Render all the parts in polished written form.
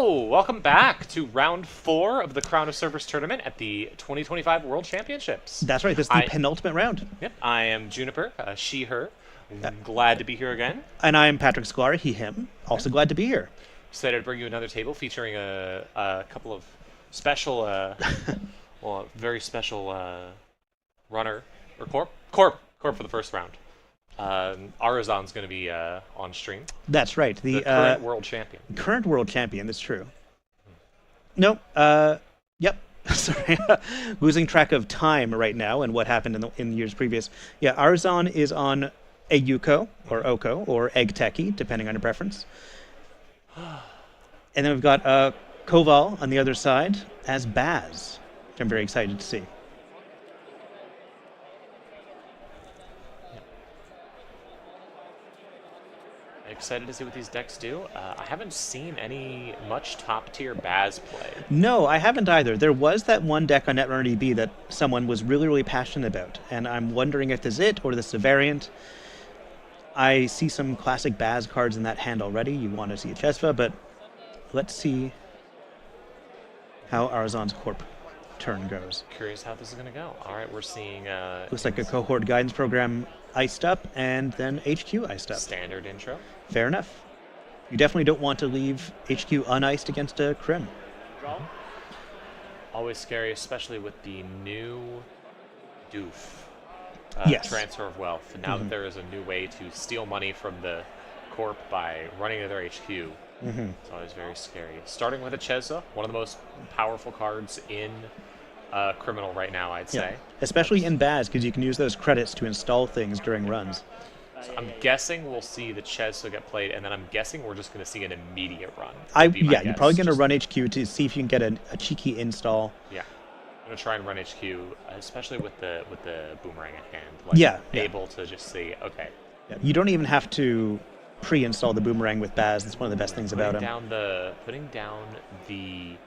Hello! Welcome back to round 4 of the Crown of Servers tournament at the 2025 World Championships. That's right, this is the penultimate round. Yep, I am Juniper, she, her. Glad to be here again. And I am Patrick Sklar, he, him. Also glad to be here. Excited to bring you another table featuring a couple of special, well, very special runner, or Corp for the first round. Aruzan's going to be on stream. That's right. The current world champion. Current world champion, that's true. No, yep. Sorry. Losing track of time right now and what happened in the years previous. Yeah, Aruzan is on a Yuko, or Oko, or Egg Techie, depending on your preference. And then we've got Coval on the other side as Baz, which I'm very excited to see. Excited to see what these decks do. I haven't seen any much top-tier Baz play. No, I haven't either. There was that one deck on NetRunnerDB that someone was really passionate about, and I'm wondering if this is it or this is a variant. I see some classic Baz cards in that hand already. You want to see a Chesva, but let's see how Aruzan's Corp turn goes. Curious how this is going to go. All right, we're seeing... looks like a cohort guidance program iced up, and then HQ iced up. Standard intro. Fair enough. You definitely don't want to leave HQ uniced against a Crim. Always scary, especially with the new doof. Yes. Transfer of wealth. And now that there is a new way to steal money from the Corp by running to their HQ, it's always very scary. Starting with a Chesva, one of the most powerful cards in Criminal right now, I'd say. Especially in Baz, because you can use those credits to install things during runs. So I'm guessing we'll see the Chesva get played, and then I'm guessing we're just going to see an immediate run. Yeah, you're probably going to run HQ to see if you can get a cheeky install. Yeah. I'm going to try and run HQ, especially with the boomerang at hand. Like, able to just see, okay. Yeah, you don't even have to pre-install the boomerang with Baz. That's one of the best things about him. Putting down the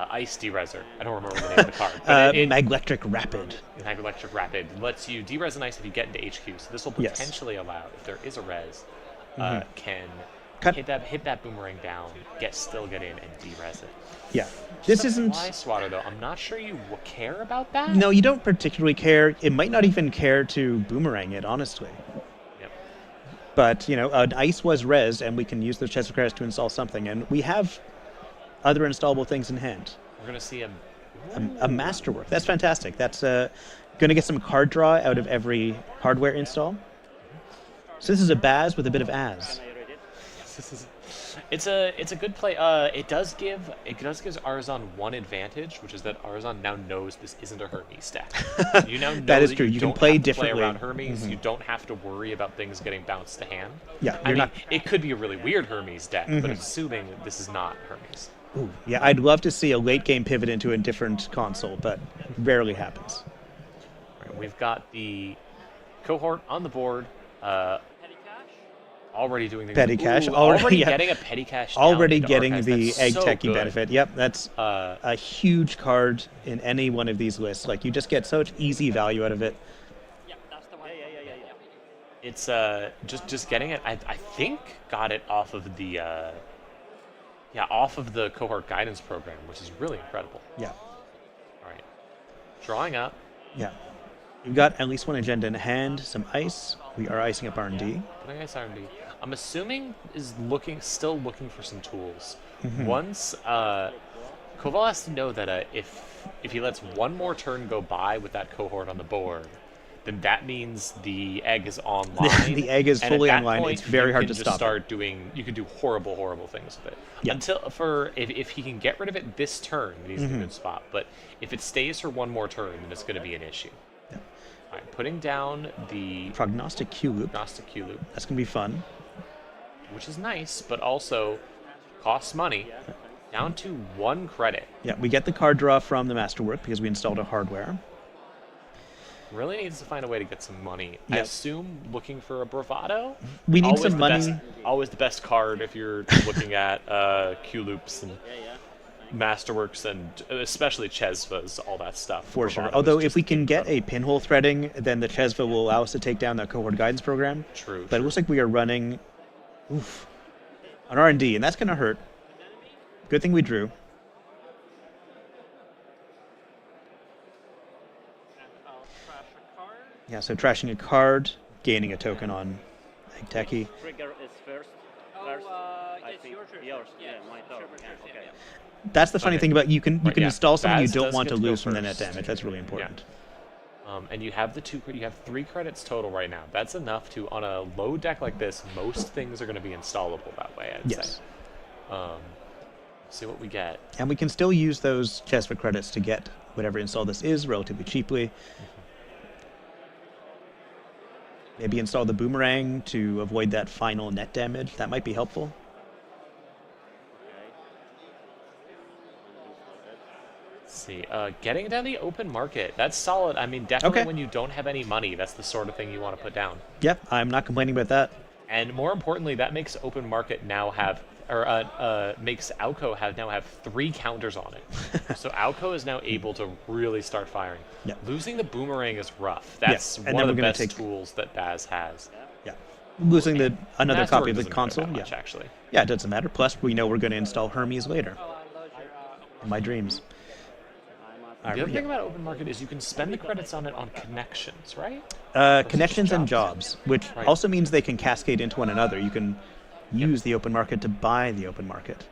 Ice Dereser. I don't remember the name of the card. But Maglectric Rapid. Maglectric Rapid lets you derez an ice if you get into HQ. So this will potentially allow, if there is a res, can hit that boomerang down, still get in and derez it. Yeah. This isn't Fly Swatter though. I'm not sure you care about that. No, you don't particularly care. It might not even care to boomerang it, honestly. Yep. But, you know, an ice was res, and we can use the Chesva cards to install something, and we have other installable things in hand. We're going to see a masterwork. That's fantastic. That's going to get some card draw out of every hardware install. So this is a Baz with a bit of Az. It's a good play. It does give Aruzan one advantage, which is that Aruzan now knows this isn't a Hermes deck. You now know that is true. You can play differently. Play around Hermes. You don't have to worry about things getting bounced to hand. Yeah, I mean, it could be a really weird Hermes deck, but assuming this is not Hermes. Ooh, yeah, I'd love to see a late game pivot into a different console, but rarely happens. Right, we've got the cohort on the board. Already doing things. Petty cash. Already getting a petty cash. Already getting the That's egg so techie good. benefit. Yep, that's a huge card in any one of these lists. Like, you just get such easy value out of it. It's just getting it. I think got it off of the off of the cohort guidance program, which is really incredible. Yeah. All right, drawing up. Yeah. We've got at least one agenda in hand, some ice. We are icing up R&D. Putting ice R&D. I'm assuming is still looking for some tools. Once Coval has to know that if he lets one more turn go by with that cohort on the board, then that means the egg is online. The egg is fully online. It's very hard to stop. You can do horrible things with it. Yeah. If he can get rid of it this turn, then he's in a good spot. But if it stays for one more turn, then it's going to be an issue. Yeah. All right, putting down the Prognostic Q loop. That's going to be fun. Which is nice, but also costs money. Down to 1 credit. Yeah, we get the card draw from the Masterwork because we installed a hardware. Really needs to find a way to get some money. Yep. I assume looking for a Bravado? We need some money. Always the best card if you're looking at Q loops and Masterworks and especially Chesvas, all that stuff. For sure. Although if we can get a pinhole threading, then the Chesva will allow us to take down the cohort guidance program. True. But it looks like we are running on R&D, and that's going to hurt. Good thing we drew. And I'll trash a card. Yeah, so trashing a card, gaining a token on Egteki. Trigger is first. Oh, First, I it's think your turn. yours. Yeah, Yeah, my turn. Tripp Yeah, Mirror's turn, okay. yeah. That's the funny Okay. thing about you can Right, yeah. install something you Baz don't does want get to to go lose from the net first. damage. That's really important. And you have you have 3 credits total right now. That's enough to, on a low deck like this, most things are going to be installable that way, I'd Yes. say. See what we get. And we can still use those Chesva credits to get whatever install this is relatively cheaply. Maybe install the boomerang to avoid that final net damage. That might be helpful. Let's see. Getting down the open market. That's solid. I mean, definitely Okay. when you don't have any money, that's the sort of thing you want to put down. Yep, I'm not complaining about that. And more importantly, that makes open market now have, or makes Alco now have 3 counters on it. So Alco is now able to really start firing. Yeah. Losing the boomerang is rough. That's and one then of we're the gonna best take- tools that Baz has. Yeah. Losing another Master copy of the doesn't matter console. that Yeah. much, actually. Yeah, it doesn't matter. Plus, we know we're going to install Hermes later. Oh, unload your, In my dreams. All The right, other thing yeah. about open market is you can spend the credits on it on connections, right? Connections and jobs. jobs, which Right. also means they can cascade into one another. You can use the open market to buy the open market.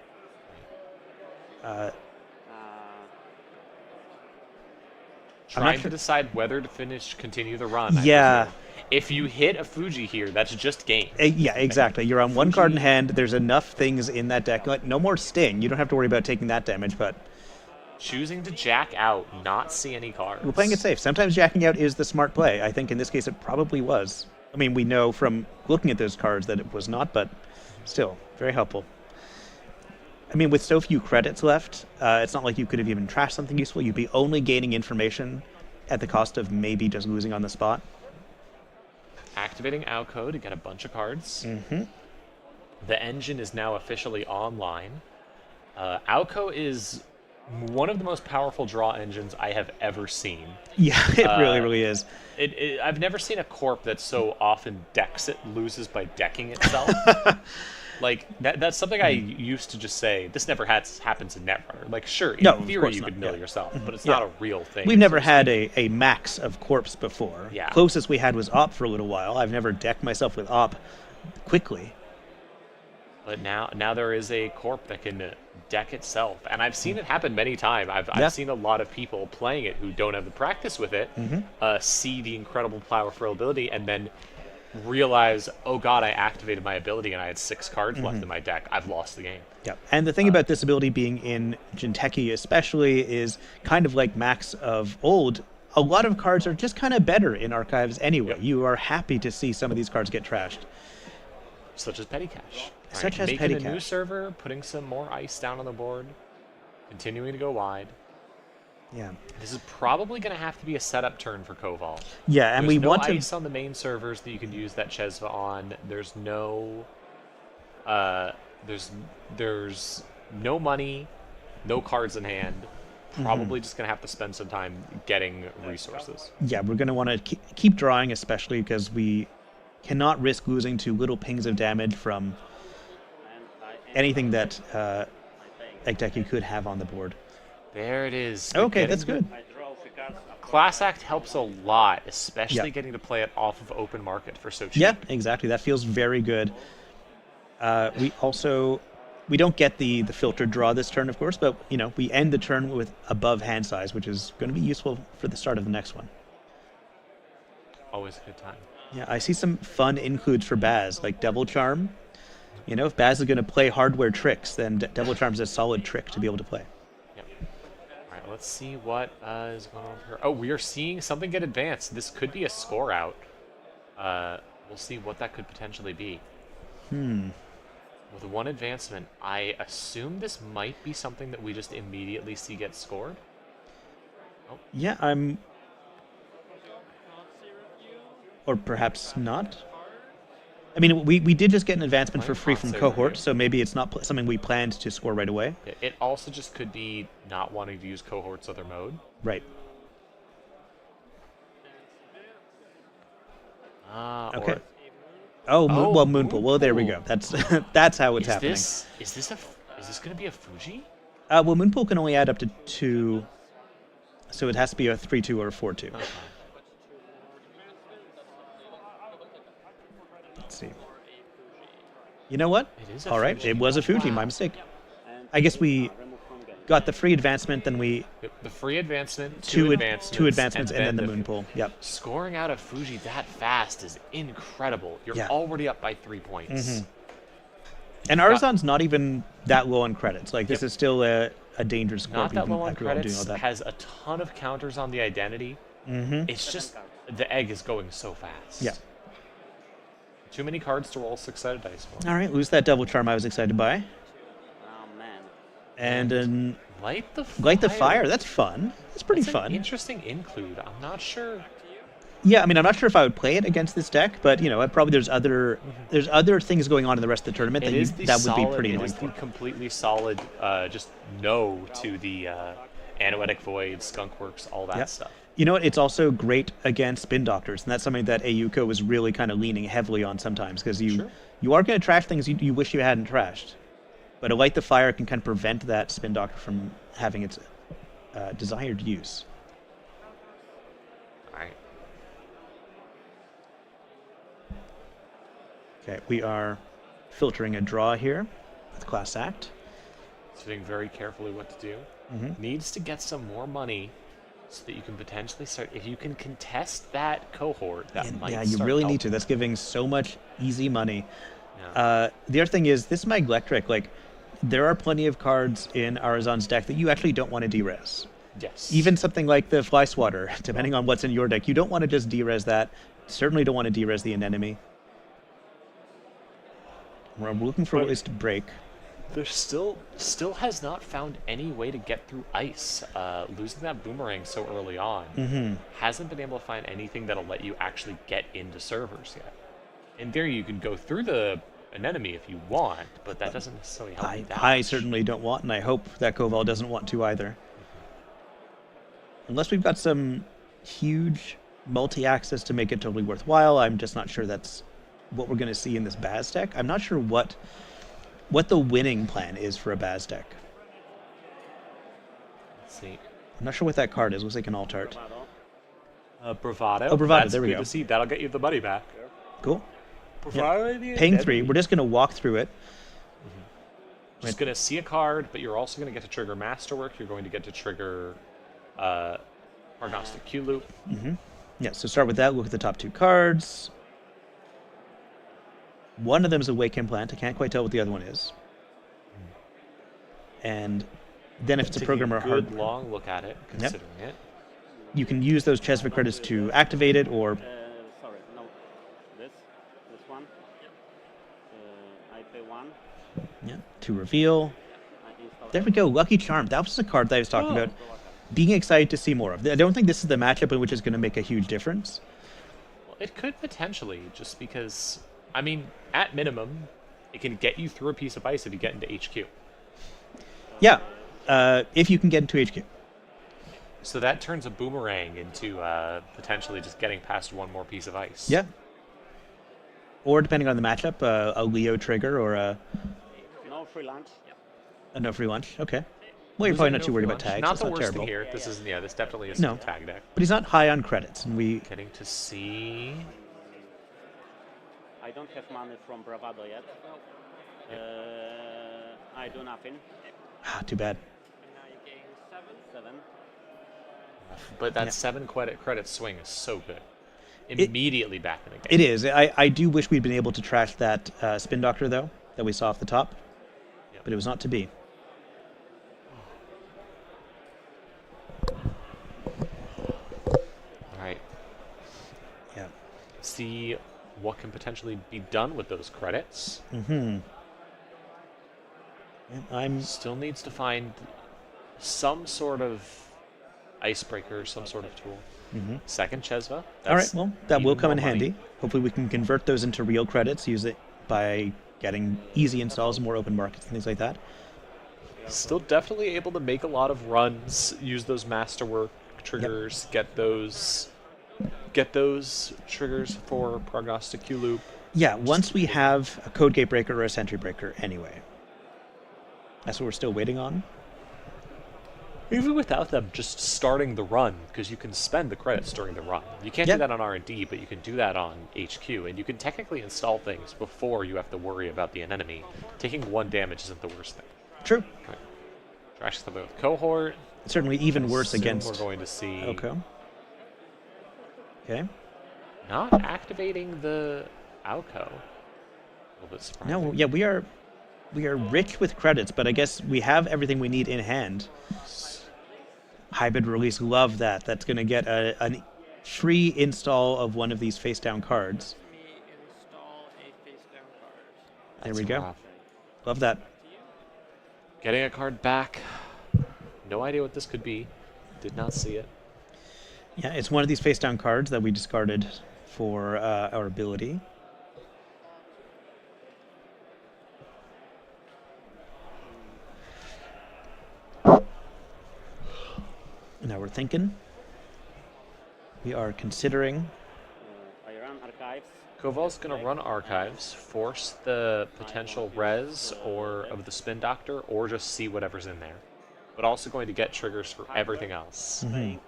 Trying sure. to decide whether to continue the run. I Yeah. presume. If you hit a Fuji here, that's just game. Yeah, exactly. You're on one card in Fuji- hand. There's enough things in that deck. Like, no more Sting. You don't have to worry about taking that damage, but Choosing to jack out, not see any cards. we're playing it safe. Sometimes jacking out is the smart play. I think in this case it probably was. I mean, we know from looking at those cards that it was not, but still, very helpful. I mean, with so few credits left, it's not like you could have even trashed something useful. You'd be only gaining information at the cost of maybe just losing on the spot. Activating Alco to get a bunch of cards. Mm-hmm. The engine is now officially online. Alco is one of the most powerful draw engines I have ever seen. Yeah, it really is. I've never seen a corp that so often loses by decking itself. Like, that's something I used to just say, this never happens in Netrunner. Like, sure, in No, of theory course you not, could mill yeah. yourself, but it's Yeah. not a real thing. We've never so to had speak. a max of corpse before. Yeah. Closest we had was op for a little while. I've never decked myself with op quickly. But now there is a corp that can deck itself, and I've seen it happen many times. Yeah. I've seen a lot of people playing it who don't have the practice with it, see the incredible powerful ability, and then realize, oh god, I activated my ability and I had 6 cards left in my deck. I've lost the game. Yeah, and the thing about this ability being in Jinteki especially is kind of like Max of old. A lot of cards are just kind of better in archives anyway. Yep. You are happy to see some of these cards get trashed. Such as Petty Cash. Such as making Petty a new Cash. server, putting some more ice down on the board, continuing to go wide. Yeah. This is probably going to have to be a setup turn for Coval. Yeah, and There's we no want to. ice on the main servers that you can use that Chesva on. There's no, there's no money, no cards in hand. Probably just gonna have to spend some time getting resources. Yeah, we're going to want to keep drawing, especially because we cannot risk losing to little pings of damage from anything that Egteki could have on the board. There it is. Okay, Getting that's good. I draw 3 cards. Class Act helps a lot, especially Yeah. getting to play it off of open market for so cheap. Yeah, exactly. That feels very good. We don't get the filtered draw this turn, of course, but we end the turn with above hand size, which is going to be useful for the start of the next one. Always a good time. Yeah, I see some fun includes for Baz, like Devil Charm. If Baz is going to play hardware tricks, then Devil Charm is a solid trick to be able to play. Yep. All right, let's see what is going on here. Oh, we are seeing something get advanced. This could be a score out. We'll see what that could potentially be. With 1 advancement, I assume this might be something that we just immediately see get scored. Yeah, or perhaps not. I mean, we did just get an advancement for free from Might not say Cohort, right. so maybe it's not something we planned to score right away. It also just could be not wanting to use Cohort's other mode. Right. Okay. Or Oh, Oh, well, Moonpool. Well, there we go. Moonpool. That's how it's is happening. this Is this going to be a Fuji? Well, Moonpool can only add up to 2, so it has to be a 3-2 or a 4-2. Okay. Let's see. You know what? It is a All right, Fuji. it was a Fuji, Wow. my mistake. And I guess we remove from game. got the free advancement, then we Yep, the free advancement, two advancements, advancements, and then the Moonpool. Yep. Scoring out a Fuji that fast is incredible. You're Yeah. already up by 3 points. Mhm. And Aruzan's not even that low on credits. Like, this is still a dangerous score. Not that even low on after all doing credits, all that. has a ton of counters on the identity. Mm-hmm. It's just, the egg is going so fast. Yeah. Too many cards to roll 6-sided dice for. All right, lose that double charm I was excited by. Oh man. And then Light the Fire. Light the Fire. That's fun. That's pretty That's an fun. interesting include. I'm not sure. Yeah, I mean, I'm not sure if I would play it against this deck, but you know, probably there's other things going on in the rest of the tournament It that is the that would solid, be pretty it annoying is the for. completely solid, just no to the Anoetic Void, Skunkworks, all that Yeah. stuff. You know what? It's also great against Spin Doctors, and that's something that Ayuko was really kind of leaning heavily on sometimes, because Sure. you are going to trash things you wish you hadn't trashed, but a Light the Fire can kind of prevent that Spin Doctor from having its desired use. All right. Okay, we are filtering a draw here with Class Act. Sitting very carefully what to do. Mhm. Needs to get some more money so that you can potentially start. If you can contest that cohort, that might Yeah, you start really need helping. to. That's giving so much easy money. Yeah. The other thing is, this Maglectric, like, there are plenty of cards in Aruzan's deck that you actually don't want to derez. Yes. Even something like the Fly Swatter, depending on what's in your deck, you don't want to just derez that. Certainly don't want to derez the enemy. We're looking for ways to break. There's still has not found any way to get through ice. Losing that boomerang so early on hasn't been able to find anything that'll let you actually get into servers yet. In theory, you can go through an enemy if you want, but that doesn't necessarily help you that I much. certainly don't want, and I hope that Coval doesn't want to either. Unless we've got some huge multi-access to make it totally worthwhile, I'm just not sure that's what we're going to see in this Baz deck. I'm not sure what the winning plan is for a Baz deck. Let's see. I'm not sure what that card is. Looks like an alt art. Bravado. Oh, Bravado, That's there we good go. to see. That'll get you the money back. Cool. Bravado. Paying 3. We're just going to walk through it. Just going to see a card, but you're also going to get to trigger Masterwork. You're going to get to trigger Prognostic Q Loop. Yeah, so start with that. Look at the top 2 cards. One of them is a Wake Implant. I can't quite tell what the other one is. And then if it's a Taking programmer good hard, long look at it, considering it. you can use those Chesva credits to activate it, or Sorry, no. This one. I pay 1. to reveal. I install. There we go, Lucky Charm. That was the card that I was talking Oh. about. Being excited to see more of. I don't think this is the matchup in which it's going to make a huge difference. Well, it could potentially, just because, I mean, at minimum, it can get you through a piece of ice if you get into HQ. Yeah, if you can get into HQ. So that turns a boomerang into potentially just getting past one more piece of ice. Yeah. Or depending on the matchup, a Leo trigger or a No free lunch. no free lunch. Okay. Well, you're Losing probably not no too worried free about lunch. tags. Not That's the not worst terrible. thing here. This is this definitely is No. a tag deck. But he's not high on credits, and we. Getting to see. I don't have money from Bravado yet. I do nothing. Too bad. And now you gain 7. 7. But that Yeah. 7 credit swing is so good. Immediately back in the game. It is. I do wish we'd been able to trash that Spin Doctor, though, that we saw off the top. Yep. But it was not to be. All right. Yeah. See what can potentially be done with those credits. Yeah, I'm. Still needs to find some sort of icebreaker, some sort of tool. Second Chesva. All right. Well, that will even come in more money. handy. Hopefully, we can convert those into real credits. Use it by getting easy installs, more open markets, and things like that. Still definitely able to make a lot of runs, use those masterwork triggers, get those triggers for prognostic Q loop. Yeah. Once we have a code gate breaker or a sentry breaker, anyway. That's what we're still waiting on. Even without them just starting the run, because you can spend the credits during the run. You can't Yep. do that on R&D, but you can do that on HQ, and you can technically install things before you have to worry about the enemy. Taking 1 damage isn't the worst thing. True. Okay. Trash something with Cohort. Certainly even worse Soon against we're going to see Oko. Okay. not activating the Alco. A little bit surprising. No, yeah, we are rich with credits, but I guess we have everything we need in hand. Hybrid release, love that. That's going to get a free install of one of these face down cards. Me install a face down card. There That's we go. rough. Love that. Getting a card back. No idea what this could be. Did not see it. Yeah, it's one of these face down cards that we discarded for our ability. Now we're thinking. We are considering. I run archives. Coval's going to run archives, force the potential res or of the spin doctor, or just see whatever's in there. But also going to get triggers for everything else. Playing,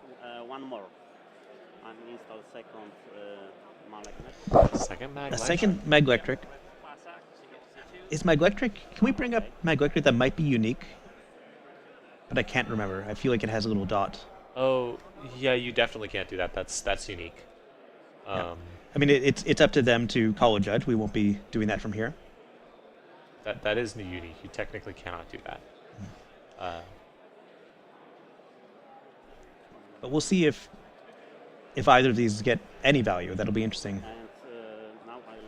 one more. And install second magnet. Second mag. A second Mag Electric. Class act, so you get C2. Is Mag Electric? Can we bring up Mag Electric that might be unique? But I can't remember. I feel like it has a little dot. Oh, yeah, you definitely can't do that. That's unique. Yeah. I mean, it's up to them to call a judge. We won't be doing that from here. That is new unique. You technically cannot do that. But we'll see if either of these get any value. That'll be interesting. And now I love.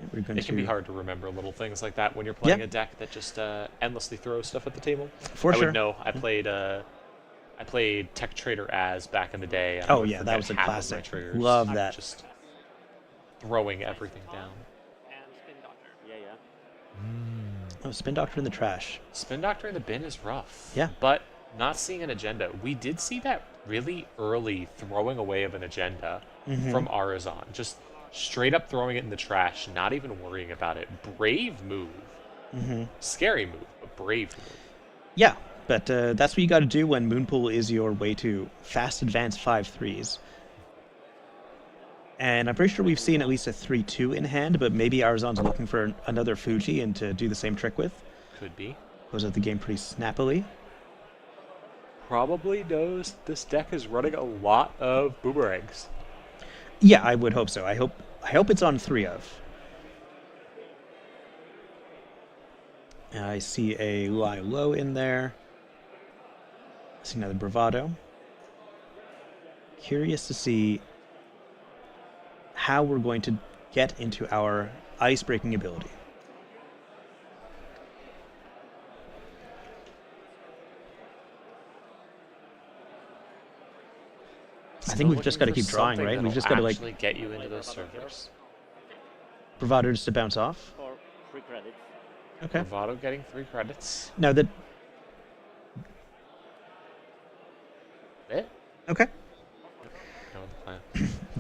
Okay, we're going It can be hard to remember little things like that when you're playing a deck that just endlessly throws stuff at the table. For I sure. would know. I played Tech Trader as back in the day. And Oh, I would yeah, that forget was a half of my classic. triggers. Love I'm that. Just throwing everything down. And spin doctor. Yeah, yeah. Oh, Spin Doctor in the trash. Spin Doctor in the bin is rough. Yeah. But not seeing an agenda. We did see that really early throwing away of an agenda from Aruzan. Just straight up throwing it in the trash, not even worrying about it. Brave move. Scary move, but brave move. Yeah, but that's what you got to do when Moonpool is your way to fast advance 5/3s. And I'm pretty sure we've seen at least a 3/2 in hand, but maybe Aruzan's looking for another Fuji and to do the same trick with. Could be. Close out the game pretty snappily. Probably knows this deck is running a lot of boomerangs. Yeah, I would hope so. I hope it's on 3 of. I see a lie low in there. I see another bravado. Curious to see how we're going to get into our ice breaking ability. I think we've just got to keep drawing, right? We've just got to actually get you into those servers. bravado just to bounce off. For 3 credits. Okay. Bravado getting 3 credits. Now that It? okay. No plan.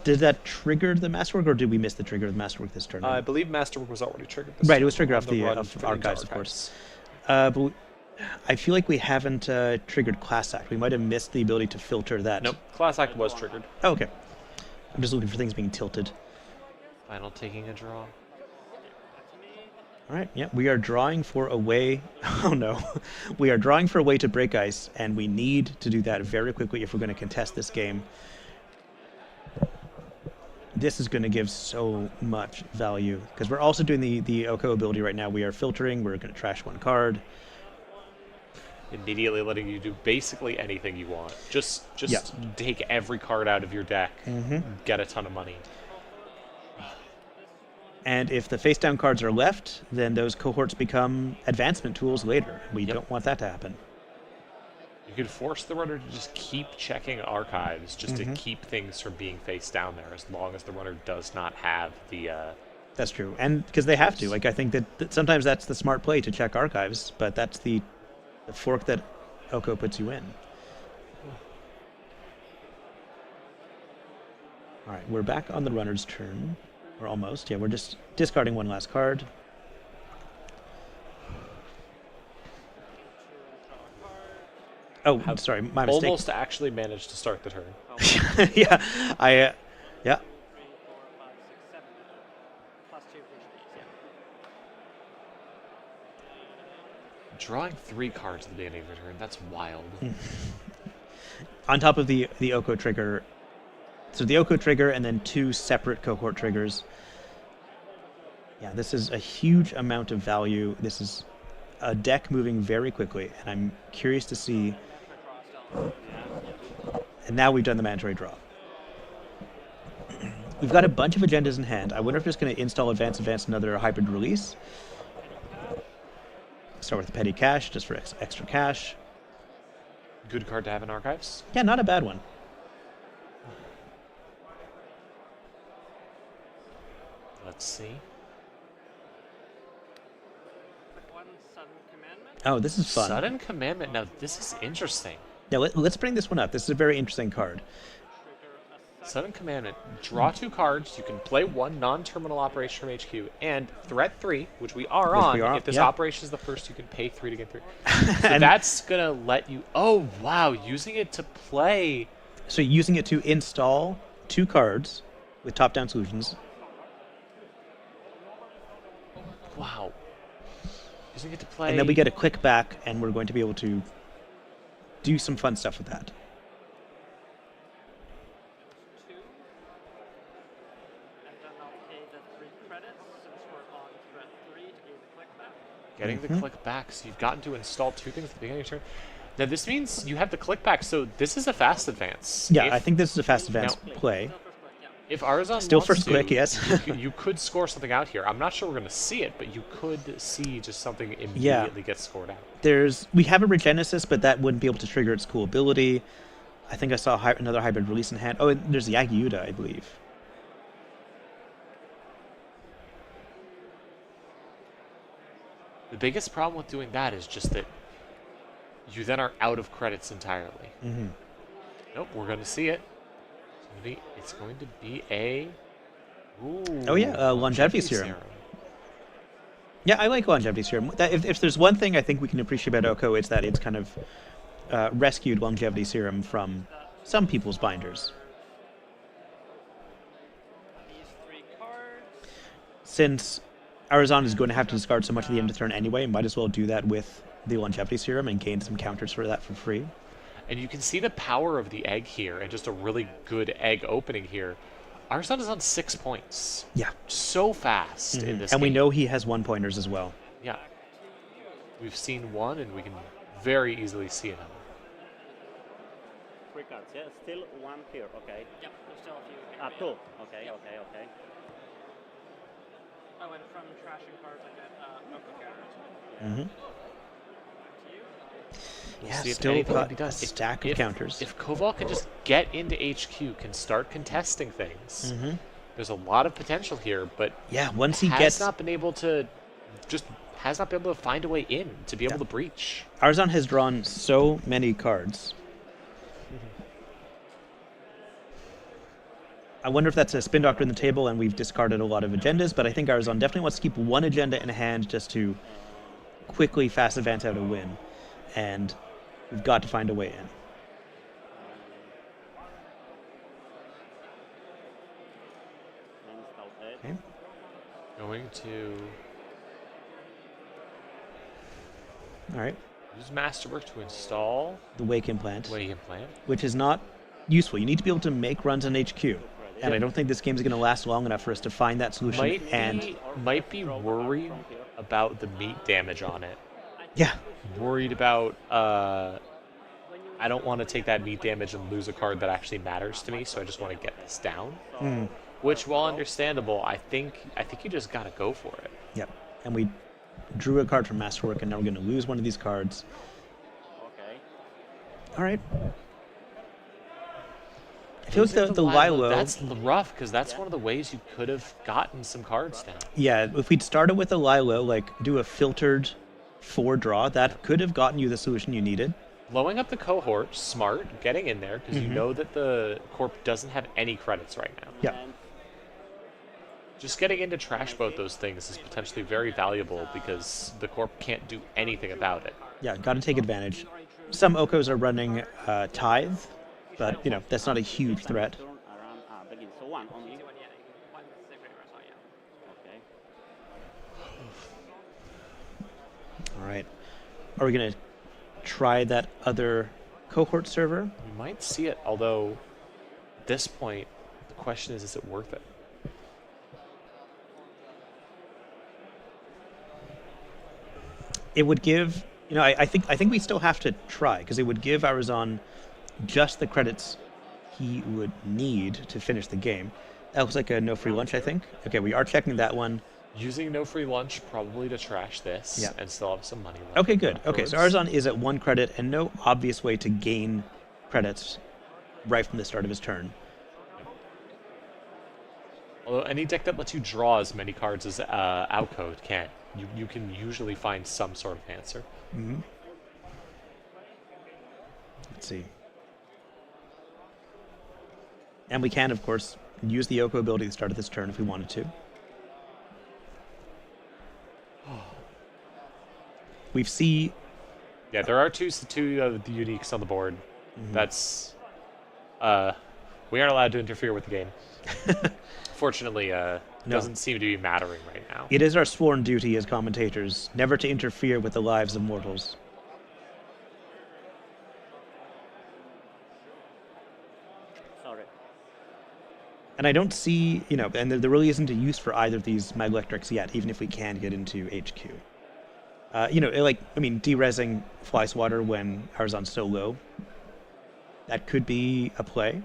Did that trigger the masterwork, or did we miss the trigger of the masterwork this turn? I believe Masterwork was already triggered. This Right, it turn was triggered on off the run of fitting to archives, of course. But I feel like we haven't triggered Class Act. We might have missed the ability to filter that. Nope, Class Act was triggered. Oh, okay. I'm just looking for things being tilted. Final taking a draw. All right, yeah, we are drawing for a way. Oh no, we are drawing for a way to break ice, and we need to do that very quickly if we're going to contest this game. This is going to give so much value because we're also doing the Oko ability right now. We are filtering. We're going to trash 1 card. Immediately letting you do basically anything you want. Just Yeah. take every card out of your deck. Mhm. Get a ton of money. And if the face down cards are left, then those cohorts become advancement tools later. We Yep. don't want that to happen. You could force the runner to just keep checking archives just to keep things from being face down there as long as the runner does not have the That's true. And because they have to. Like, I think that sometimes that's the smart play to check archives, but that's the fork that Oko puts you in. All right, we're back on the runner's turn. Or almost. Yeah, we're just discarding 1 last card. Oh, have sorry, my mistake. almost actually managed to start the turn. Yeah, yeah. 3, 4, 5, 6, 7. Plus 2 for each of these, yeah. Drawing 3 cards at the beginning of your turn, that's wild. On top of the Oko trigger, so the Oko trigger and then 2 separate cohort triggers. Yeah, this is a huge amount of value. This is a deck moving very quickly, and I'm curious to see. And now we've done the mandatory draw. We've got a bunch of agendas in hand. I wonder if we're just going to install advance, another hybrid release. Start with the petty cash, just for extra cash. Good card to have in archives. Yeah, not a bad one. Let's see. Quick one, Sudden Commandment. Oh, this is fun. Sudden Commandment. Now, this is interesting. Yeah, let's bring this one up. This is a very interesting card. Trigger a Sudden Commandment. Draw 2 cards. You can play 1 non-terminal operation from HQ. And threat 3, which we are Which on. we are, If this yeah. operation is the first, you can pay 3 to get 3. So And- that's going to let you... Oh, wow. Using it to play... So using it to install 2 cards with top-down solutions. Wow. Using it to play... And then we get a click back, and we're going to be able to do some fun stuff with that. 2. And then I'll pay the 3 credits since we're on threat 3 to gain the click back. Getting the click back, so you've gotten to install 2 things at the beginning of your turn. Now this means you have the click back, so this is a fast advance. Yeah, If- I think this is a fast advance play. Still first click, yeah. If Aruzan Still wants first to, click, yes. you could score something out here. I'm not sure we're going to see it, but you could see just something immediately get scored out. We have a Regenesis, but that wouldn't be able to trigger its cool ability. I think I saw another hybrid release in hand. Oh, and there's the Agiuda, I believe. The biggest problem with doing that is just that you then are out of credits entirely. Mm-hmm. Nope, we're going to see it. It's going to be a... Ooh, Oh yeah, Longevity Serum. Yeah, I like Longevity Serum. If there's one thing I think we can appreciate about Oko, it's that it's kind of rescued Longevity Serum from some people's binders. These 3 cards. Since Aruzan is going to have to discard so much at the end of the turn anyway, might as well do that with the Longevity Serum and gain some counters for that for free. And you can see the power of the egg here, and just a really good egg opening here. Aruzan is on 6 points. Yeah. So fast in this And we game. know he has 1-pointers as well. Yeah. We've seen one, and we can very easily see another. 3 cards, yeah? Still 1 here, okay. Yep, there's still a few. 2, okay, okay. Oh, and from trashing cards, I get Oko counters. Mm-hmm. Back to you. We'll Yeah, see if still anything got can be done. a stack of counters. If Coval can just get into HQ, can start contesting things, Mm-hmm. there's a lot of potential here, but Yeah, once he has gets... not been able to find a way in to be able to breach. Aruzan has drawn so many cards. I wonder if that's a spin doctor in the table and we've discarded a lot of agendas, but I think Aruzan definitely wants to keep one agenda in hand just to quickly fast advance out a win. And we've got to find a way in. Install it. Okay. Going to All right. use Masterwork to install The Wake Implant, Way Implant. which is not useful. You need to be able to make runs on HQ. And I don't think this game is going to last long enough for us to find that solution. Might be worried about the meat damage on it. Yeah. Worried about I don't want to take that meat damage and lose a card that actually matters to me, so I just want to get this down. Which, while understandable, I think you just gotta go for it. Yep. And we drew a card from Masterwork, and now we're going to lose one of these cards. Okay. All right. I feel like the Lilo... That's rough, because that's one of the ways you could have gotten some cards down. Yeah, if we'd started with a Lilo, like do a filtered 4 draw, that could have gotten you the solution you needed. Blowing up the cohort, smart, getting in there, because you know that the Corp doesn't have any credits right now. Yeah. Just getting into trash boat those things is potentially very valuable, because the Corp can't do anything about it. Yeah, got to take advantage. Some Okos are running Tithe, but that's not a huge threat. Turn around, begin. So one only. Easy one, yeah. One secret result, yeah. Okay. All right. Are we going to try that other cohort server? We might see it, although at this point, the question is it worth it? It would give, I think we still have to try because it would give Aruzan just the credits he would need to finish the game. That looks like a no free lunch, I think. Okay, we are checking that one. Using no free lunch probably to trash this Yeah. and still have some money left. Okay, good. Okay, so afterwards. Aruzan is at 1 credit and no obvious way to gain credits right from the start of his turn. Although any deck that lets you draw as many cards as Outcode can, you can usually find some sort of answer. Let's see. And we can, of course, use the Oko ability at the start of this turn if we wanted to. We see... Yeah, there are two of the uniques on the board. That's... we aren't allowed to interfere with the game. Fortunately, doesn't seem to be mattering right now. It is our sworn duty as commentators never to interfere with the lives of mortals. Sorry. And I don't see, and there really isn't a use for either of these Mag-Electrics yet, even if we can get into HQ. Deresing Fly Swatter when Aruzan's so low, that could be a play.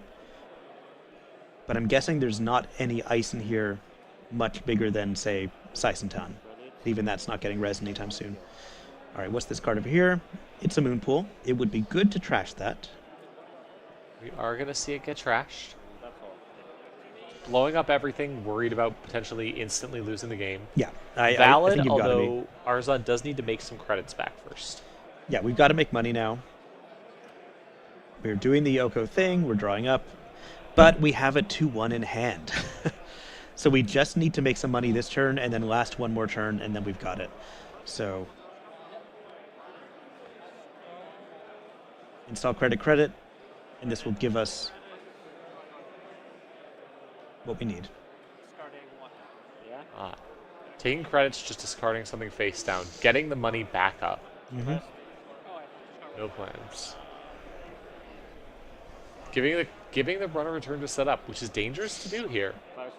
But I'm guessing there's not any ice in here much bigger than, say, Saisentan. Even that's not getting res anytime soon. All right, what's this card over here? It's a Moon Pool. It would be good to trash that. We are going to see it get trashed. That's all. Blowing up everything, worried about potentially instantly losing the game. Yeah, Valid, I think you've gotta be. although Aruzan does need to make some credits back first. Yeah, we've got to make money now. We're doing the Oko thing, we're drawing up, but we have a 2-1 in hand. So we just need to make some money this turn and then last one more turn and then we've got it. So install credit, and this will give us what we need. Discarding one. Yeah. Taking credits, just discarding something face down, getting the money back up. Oh, I have to discard No plans. Giving the runner a turn to set up, which is dangerous to do here.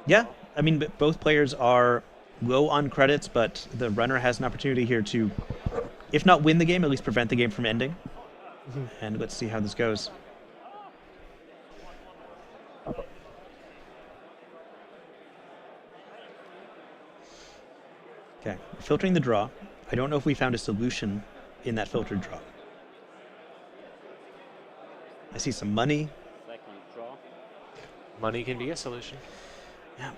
Yeah, I mean, both players are low on credits, but the runner has an opportunity here to, if not win the game, at least prevent the game from ending. And let's see how this goes. Okay, filtering the draw. I don't know if we found a solution in that filtered draw. I see some money. Second draw. Money can be a solution. Yeah,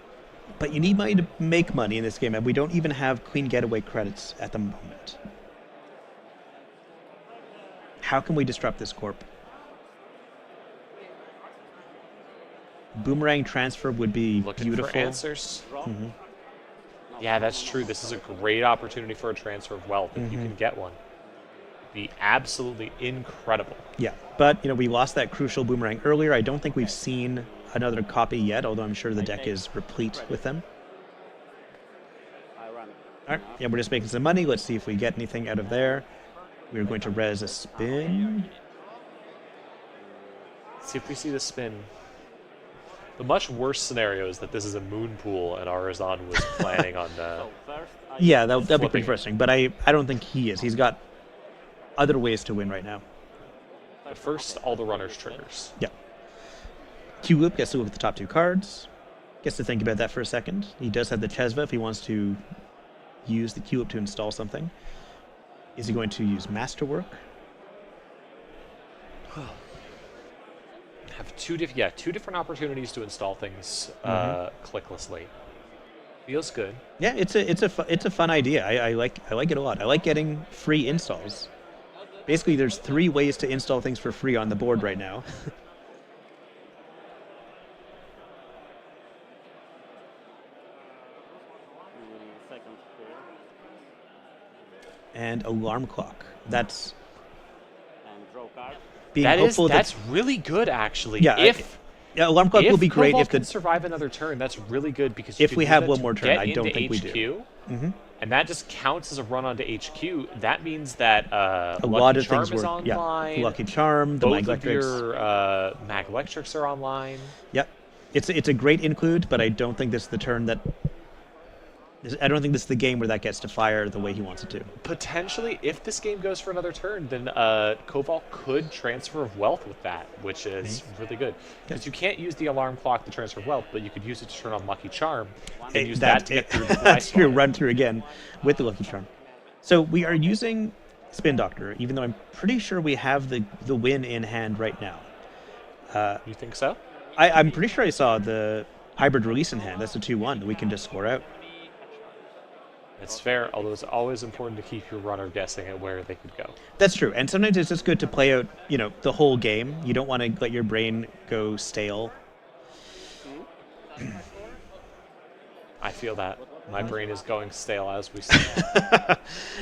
but you need money to make money in this game, and we don't even have clean getaway credits at the moment. How can we disrupt this corp? Boomerang transfer would be Looking beautiful. for answers. Draw. Yeah, that's true. This is a great opportunity for a transfer of wealth if you can get one. Be absolutely incredible. Yeah, but we lost that crucial boomerang earlier. I don't think we've seen another copy yet, although I'm sure the deck is replete with them. I run. All right, yeah, we're just making some money. Let's see if we get anything out of there. We're going to res a spin. See if we see the spin. The much worse scenario is that this is a moon pool and Aruzan was planning on So first, I Yeah, that'd be Flipping pretty it. frustrating, but I don't think he is. He's got other ways to win right now. But first, all the runners triggers. Yeah. Q-Loop gets to look at the top 2 cards. Gets to think about that for a second. He does have the Chesva if he wants to use the Q-Loop to install something. Is he going to use Masterwork? Have two different opportunities to install things clicklessly. Feels good. Yeah, it's a fun idea. I like it a lot. I like getting free installs. Basically, there's 3 ways to install things for free on the board right now. second here. And alarm clock. That's And draw being hopeful that's really good, actually. Yeah, If alarm clock will be great Coval if can the survive another turn, that's really good because if you we can use have that one to more turn. get I don't into think we HQ, do. and that just counts as a run onto HQ. That means that A Lucky lot of Charm things is work. online. Yeah, Lucky Charm, the Both Mag of Electrics. your Mag Electrics are online. Yep, it's a great include, but I don't think this is the turn that. I don't think this is the game where that gets to fire the way he wants it to. Potentially, if this game goes for another turn, then Coval could transfer of wealth with that, which is really good. Because you can't use the alarm clock to transfer wealth, but you could use it to turn on Lucky Charm and use that to get through the That's fly your run through again with the Lucky Charm. So we are using Spin Doctor, even though I'm pretty sure we have the win in hand right now. You think so? I'm pretty sure I saw the hybrid release in hand. That's a 2-1 that we can just score out. It's fair, although it's always important to keep your runner guessing at where they could go. That's true, and sometimes it's just good to play out, the whole game. You don't want to let your brain go stale. I feel that. My brain is going stale as we speak.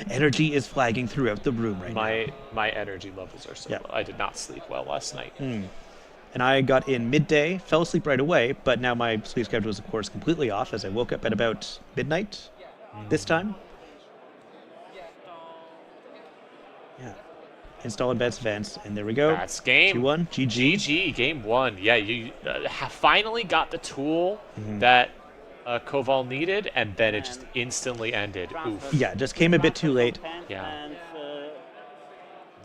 Energy is flagging throughout the room right now. My energy levels are so low. I did not sleep well last night. And I got in midday, fell asleep right away, but now my sleep schedule is, of course, completely off as I woke up at about midnight this time. Yeah. Install advanced events, and there we go. That's game. 2-1, GG. GG, game 1. Yeah, you finally got the tool that Coval needed, and then it just instantly ended. Oof. Yeah, just came a bit too late. Yeah.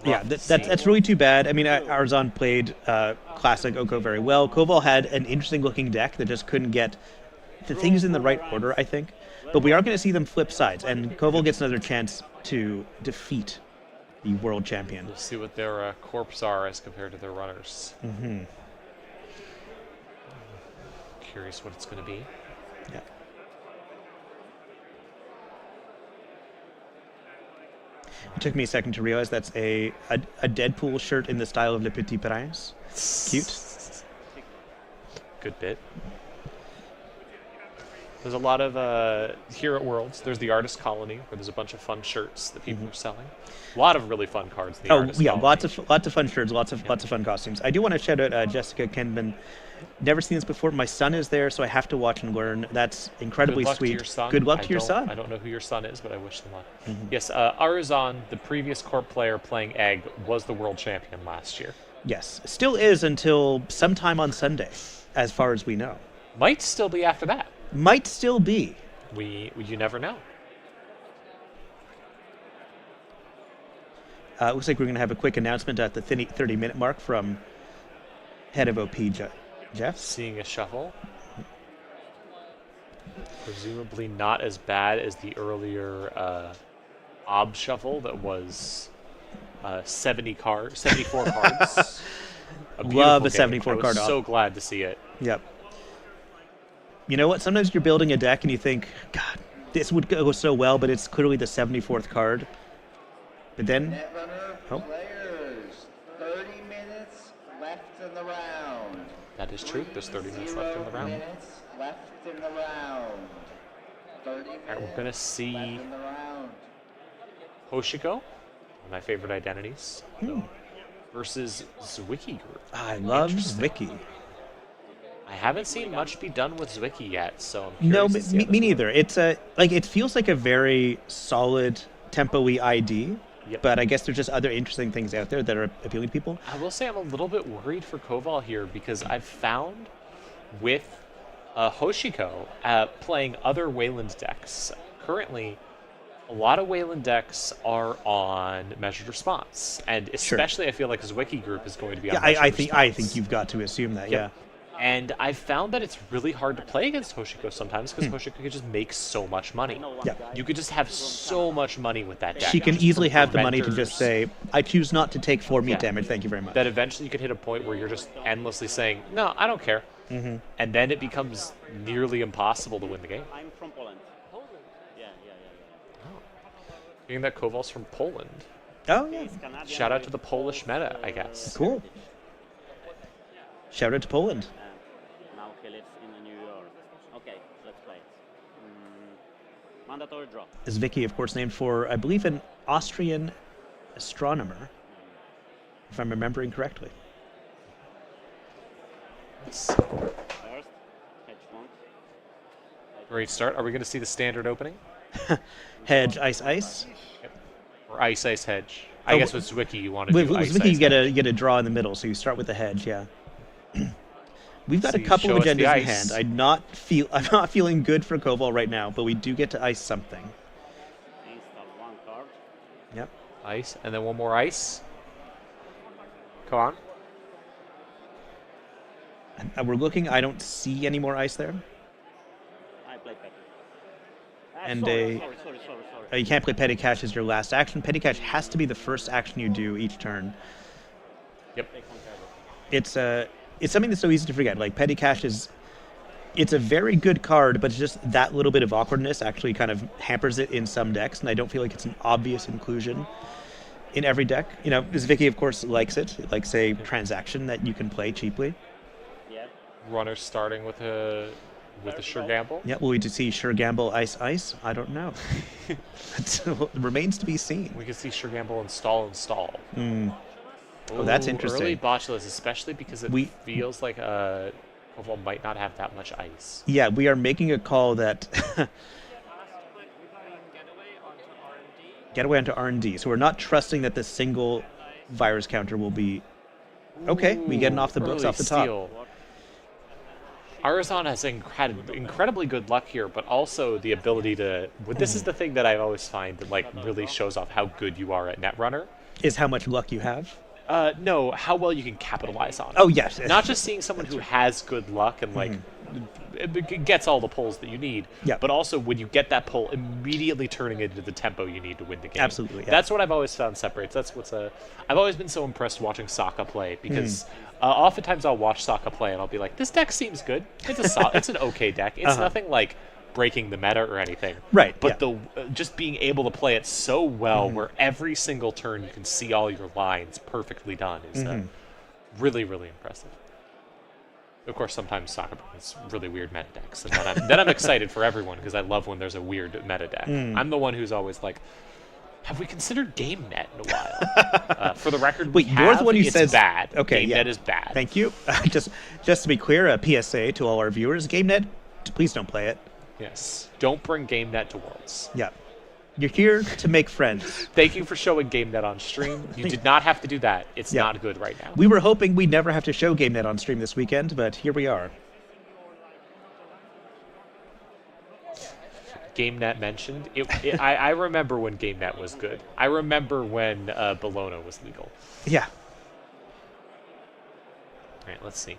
Yeah, that's really too bad. I mean, Aruzan played classic Oko very well. Coval had an interesting looking deck that just couldn't get the things in the right order, I think. But we are going to see them flip sides, and Coval gets another chance to defeat the world champion. We'll see what their corps are as compared to their runners. Curious what it's going to be. Yeah. It took me a second to realize that's a Deadpool shirt in the style of Le Petit Prince. Cute. Good bit. There's a lot of, here at Worlds, there's the Artist Colony, where there's a bunch of fun shirts that people are selling. A lot of really fun cards in the Artist Colony. lots of fun shirts, lots of fun costumes. I do want to shout out Jessica Kenman. Never seen this before. My son is there, so I have to watch and learn. That's incredibly Good luck sweet. To your son. Good luck to your son. I don't know who your son is, but I wish them luck. Yes, Aruzan, the previous Corp player playing Egg, was the world champion last year. Yes, still is until sometime on Sunday, as far as we know. Might still be after that. Might still be. You never know. Looks like we're going to have a quick announcement at the 30-minute mark from head of OP, Jeff. Seeing a shuffle. Presumably not as bad as the earlier Ob shuffle that was 74 cards. Love a game. 74 card I was so glad to see it. Yep. You know what? Sometimes you're building a deck and you think, God, this would go so well, but it's clearly the 74th card. But then, Players, 30 minutes left in the round. That is true. There's 30 minutes left in the round. Minutes left in the round. 30 minutes All right, we're gonna see left in the round. Hoshiko, one of my favorite identities, versus Zwicky group. I love Interesting. Zwicky. I haven't seen much be done with Zwicky yet, so I'm No, curious to see how me this works. neither. It's it feels like a very solid tempo-y ID, Yep. but I guess there's just other interesting things out there that are appealing to people. I will say I'm a little bit worried for Coval here because I've found with Hoshiko playing other Wayland decks. Currently, a lot of Wayland decks are on measured response, and especially I feel like Zwicky group is going to be on measured response. I think you've got to assume that. Yep. And I've found that it's really hard to play against Hoshiko sometimes because Hoshiko could just make so much money. Yeah. You could just have so much money with that deck. She can just easily from have the money to preventers. just say, I choose not to take 4 meat Yeah. damage, thank you very much. That eventually you could hit a point where you're just endlessly saying, no, I don't care. And then it becomes nearly impossible to win the game. I'm from Poland. Yeah. Being that Koval's from Poland. Oh, yeah. He's Canadian. Shout out to the Polish meta, I guess. Cool. Shout out to Poland. Now he lives in New York. Okay, let's play. Mandatory draw. Zwicky, of course, named for, I believe, an Austrian astronomer. if I'm remembering correctly. Let's- First, hedge fund. Great start. Are we going to see the standard opening? Hedge, ice, ice. Or ice, ice, hedge? Oh, I guess with Zwicky you want to With do ice, Zwicky, ice, you get hedge. you get a draw in the middle, so you start with the hedge. Yeah. We've got So a you couple show of us the agendas in ice. hand. I'm not feeling good for Coval right now, but we do get to ice something. Install one card. Yep. Ice, and then one more ice. Come on. And we're looking. I don't see any more ice there. I play petty. And sorry. You can't play petty cash as your last action. Petty cash has to be the first action you do each turn. Yep. It's something that's so easy to forget. Like petty cash it's a very good card, but it's just that little bit of awkwardness actually kind of hampers it in some decks, and I don't feel like it's an obvious inclusion in every deck. You know, Zwicky of course likes it. It likes a transaction that you can play cheaply. Yeah. Runner starting with a sure gamble. Yeah, will we to see sure gamble ice ice? I don't know. It remains to be seen. We can see sure gamble install. Oh, that's Ooh, interesting. Early botulus, especially because it We- feels like Coval might not have that much ice. Yeah, we are making a call that Asked to put Getaway onto R&D. getaway onto R&D. So we're not trusting that the single virus counter will be okay. We get an off the books Early off the top. steal. Aruzan has incredibly good luck here, but also the ability to. This is the thing that I always find that like really shows off how good you are at Netrunner. Is how much luck you have. No, how well you can capitalize on it. Oh yes. Not just seeing someone who has good luck and like gets all the pulls that you need, Yeah. but also when you get that pull, immediately turning it into the tempo you need to win the game. Absolutely, yeah. That's what I've always found separates. That's what's I've always been so impressed watching Sokka play because oftentimes I'll watch Sokka play and I'll be like, this deck seems good. It's an okay deck. It's nothing like breaking the meta or anything. Right, But yeah. just being able to play it so well, where every single turn you can see all your lines perfectly done, is really, really impressive. Of course, sometimes Sokka brings really weird meta decks, and then I'm excited for everyone because I love when there's a weird meta deck. I'm the one who's always like, have we considered GameNet in a while? For the record, Wait, we you're the have. one who It's says bad. Okay, GameNet yeah. is bad. Thank you. Just to be clear, a PSA to all our viewers: GameNet, please don't play it. Yes. Don't bring GameNet to Worlds. Yeah, you're here to make friends. Thank you for showing GameNet on stream. You did not have to do that. It's Yeah. not good right now. We were hoping we'd never have to show GameNet on stream this weekend, but here we are. GameNet mentioned. I remember when GameNet was good. I remember when Bologna was legal. Yeah. All right, let's see.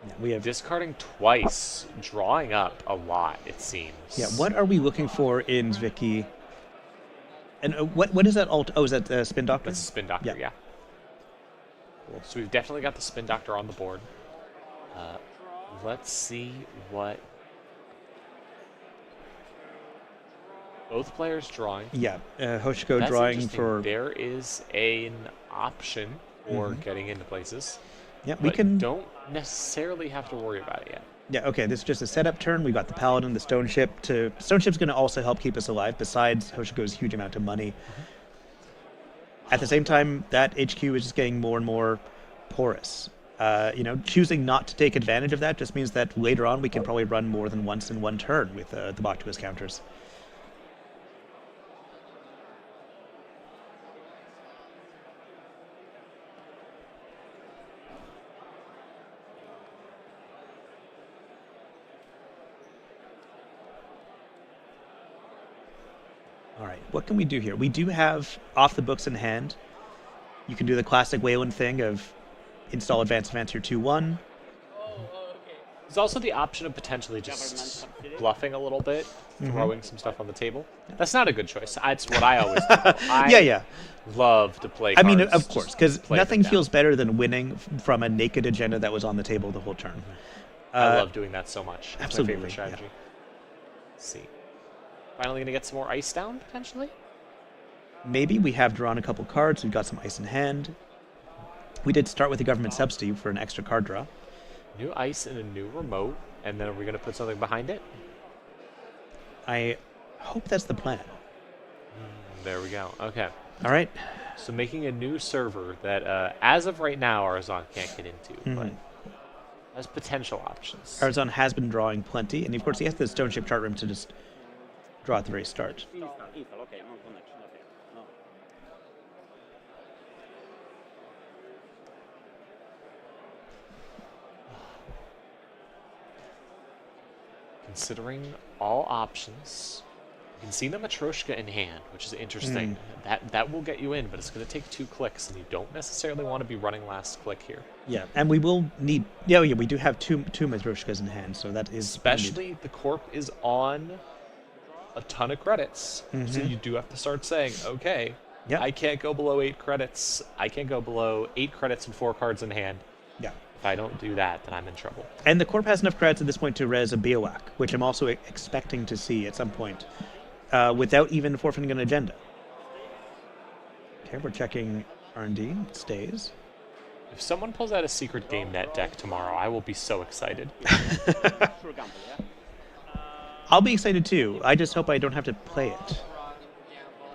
Yeah, we have. Discarding twice, drawing up a lot, it seems. Yeah, what are we looking for in Zwicky? And what is that alt? Oh, is that Spin Doctor? That's a Spin Doctor, Yeah. yeah. Cool. So we've definitely got the Spin Doctor on the board. Let's see what... Both players drawing. Yeah, Hoshiko That's drawing interesting. for. There is an option for getting into places. Yeah, we But can. don't necessarily have to worry about it yet. Yeah, okay, this is just a setup turn. We got the Paladin, the Stone Ship. Stone Ship's going to also help keep us alive, besides Hoshiko's huge amount of money. At the same time, that HQ is just getting more and more porous. Choosing not to take advantage of that just means that later on we can probably run more than once in one turn with the Bactuous counters. All right, what can we do here? We do have off the books in hand. You can do the classic Wayland thing of install Advanced Advance your 2-1. There's also the option of potentially just bluffing a little bit, throwing some stuff on the table. That's not a good choice. That's what I always do. Yeah. Love to play I cards. mean, of just course, because play them nothing down. feels better than winning from a naked agenda that was on the table the whole turn. I love doing that so much. It's absolutely, my favorite strategy. Let's see. Finally gonna get some more ice down, potentially? Maybe we have drawn a couple cards. We've got some ice in hand. We did start with the government subsidy for an extra card draw. New ice and a new remote, and then are we gonna put something behind it? I hope that's the plan. There we go. Okay. All right. So making a new server that, as of right now, Aruzan can't get into, but has potential options. Aruzan has been drawing plenty, and of course he has the stone shaped chart room to just draw at the very start. Install, okay, no connection, okay. No. Considering all options, you can see the Matryoshka in hand, which is interesting. That will get you in, but it's going to take 2 clicks, and you don't necessarily want to be running last click here. Yeah, and we will need. Yeah, we do have two Matryoshkas in hand, so that is Especially the Corp is on a ton of credits, so you do have to start saying, okay, Yeah. I can't go below 8 credits. I can't go below 8 credits and 4 cards in hand. Yeah. If I don't do that, then I'm in trouble. And the Corp has enough credits at this point to res a Biowac, which I'm also expecting to see at some point, without even forfeiting an agenda. Okay, we're checking R&D. It stays. If someone pulls out a secret game net deck tomorrow, I will be so excited. Sure gamble, yeah? I'll be excited too. I just hope I don't have to play it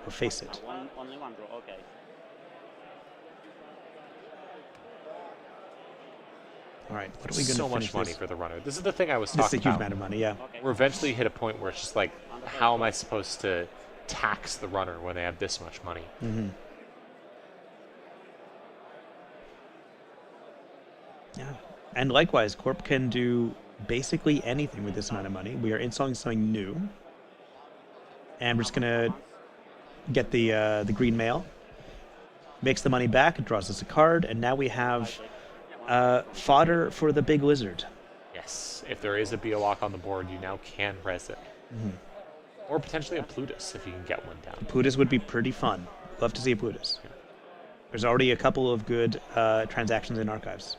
or face it. Only one draw, okay. All right, what are we going to So much money for the runner. This is the thing I was talking This is a huge about. amount of money, yeah. Okay. We're eventually hit a point where it's just like, how am I supposed to tax the runner when they have this much money? Yeah. And likewise, Corp can do basically anything with this amount of money. We are installing something new. And we're just going to get the green mail. Makes the money back, it draws us a card, and now we have fodder for the big lizard. Yes, if there is a Biowak on the board, you now can res it. Or potentially a Plutus if you can get one down. Plutus would be pretty fun. Love to see a Plutus. There's already a couple of good transactions in archives.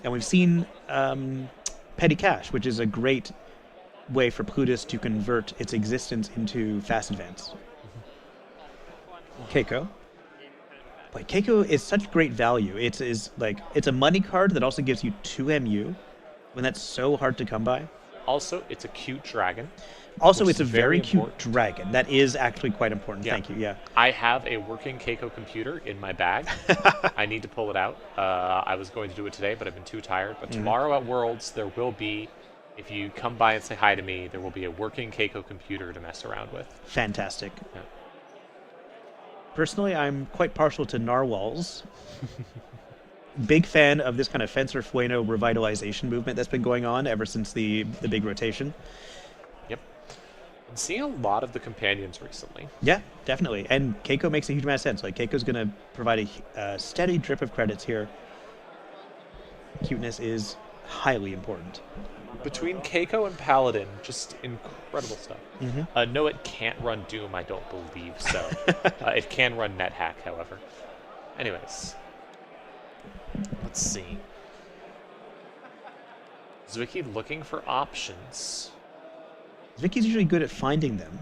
And we've seen Petty Cash, which is a great way for Plutus to convert its existence into fast advance. Keiko. Boy, Keiko is such great value. It's a money card that also gives you 2 MU, when that's so hard to come by. Also, it's a cute dragon. Also, Which it's a is very very cute important. dragon. That is actually quite important. Yeah. Thank you. Yeah. I have a working Keiko computer in my bag. I need to pull it out. I was going to do it today, but I've been too tired. But tomorrow at Worlds, there will be, if you come by and say hi to me, there will be a working Keiko computer to mess around with. Fantastic. Yeah. Personally, I'm quite partial to narwhals. Big fan of this kind of Fencer Fueno revitalization movement that's been going on ever since the big rotation. Yep. I'm seeing a lot of the companions recently. Yeah, definitely. And Keiko makes a huge amount of sense. Like, Keiko's going to provide a steady drip of credits here. Cuteness is highly important. Between Keiko and Paladin, just incredible stuff. No, it can't run Doom, I don't believe so. It can run NetHack, however. Anyways. Let's see. Zwicky looking for options. Vicky's usually good at finding them.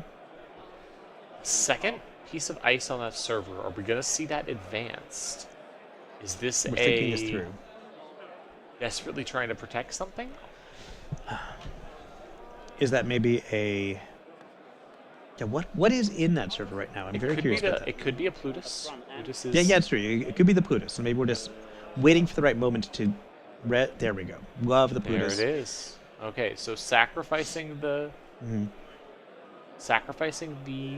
Second piece of ice on that server. Are we going to see that advanced? Is this We're thinking this through. desperately trying to protect something? Is that maybe a... Yeah, what is in that server right now? I'm very curious about that. It could be a Plutus. Plutus is... Yeah, it's true. It could be the Plutus, and maybe we're just waiting for the right moment to... There we go. Love the There Plutus. it is. Okay, so sacrificing the... Sacrificing the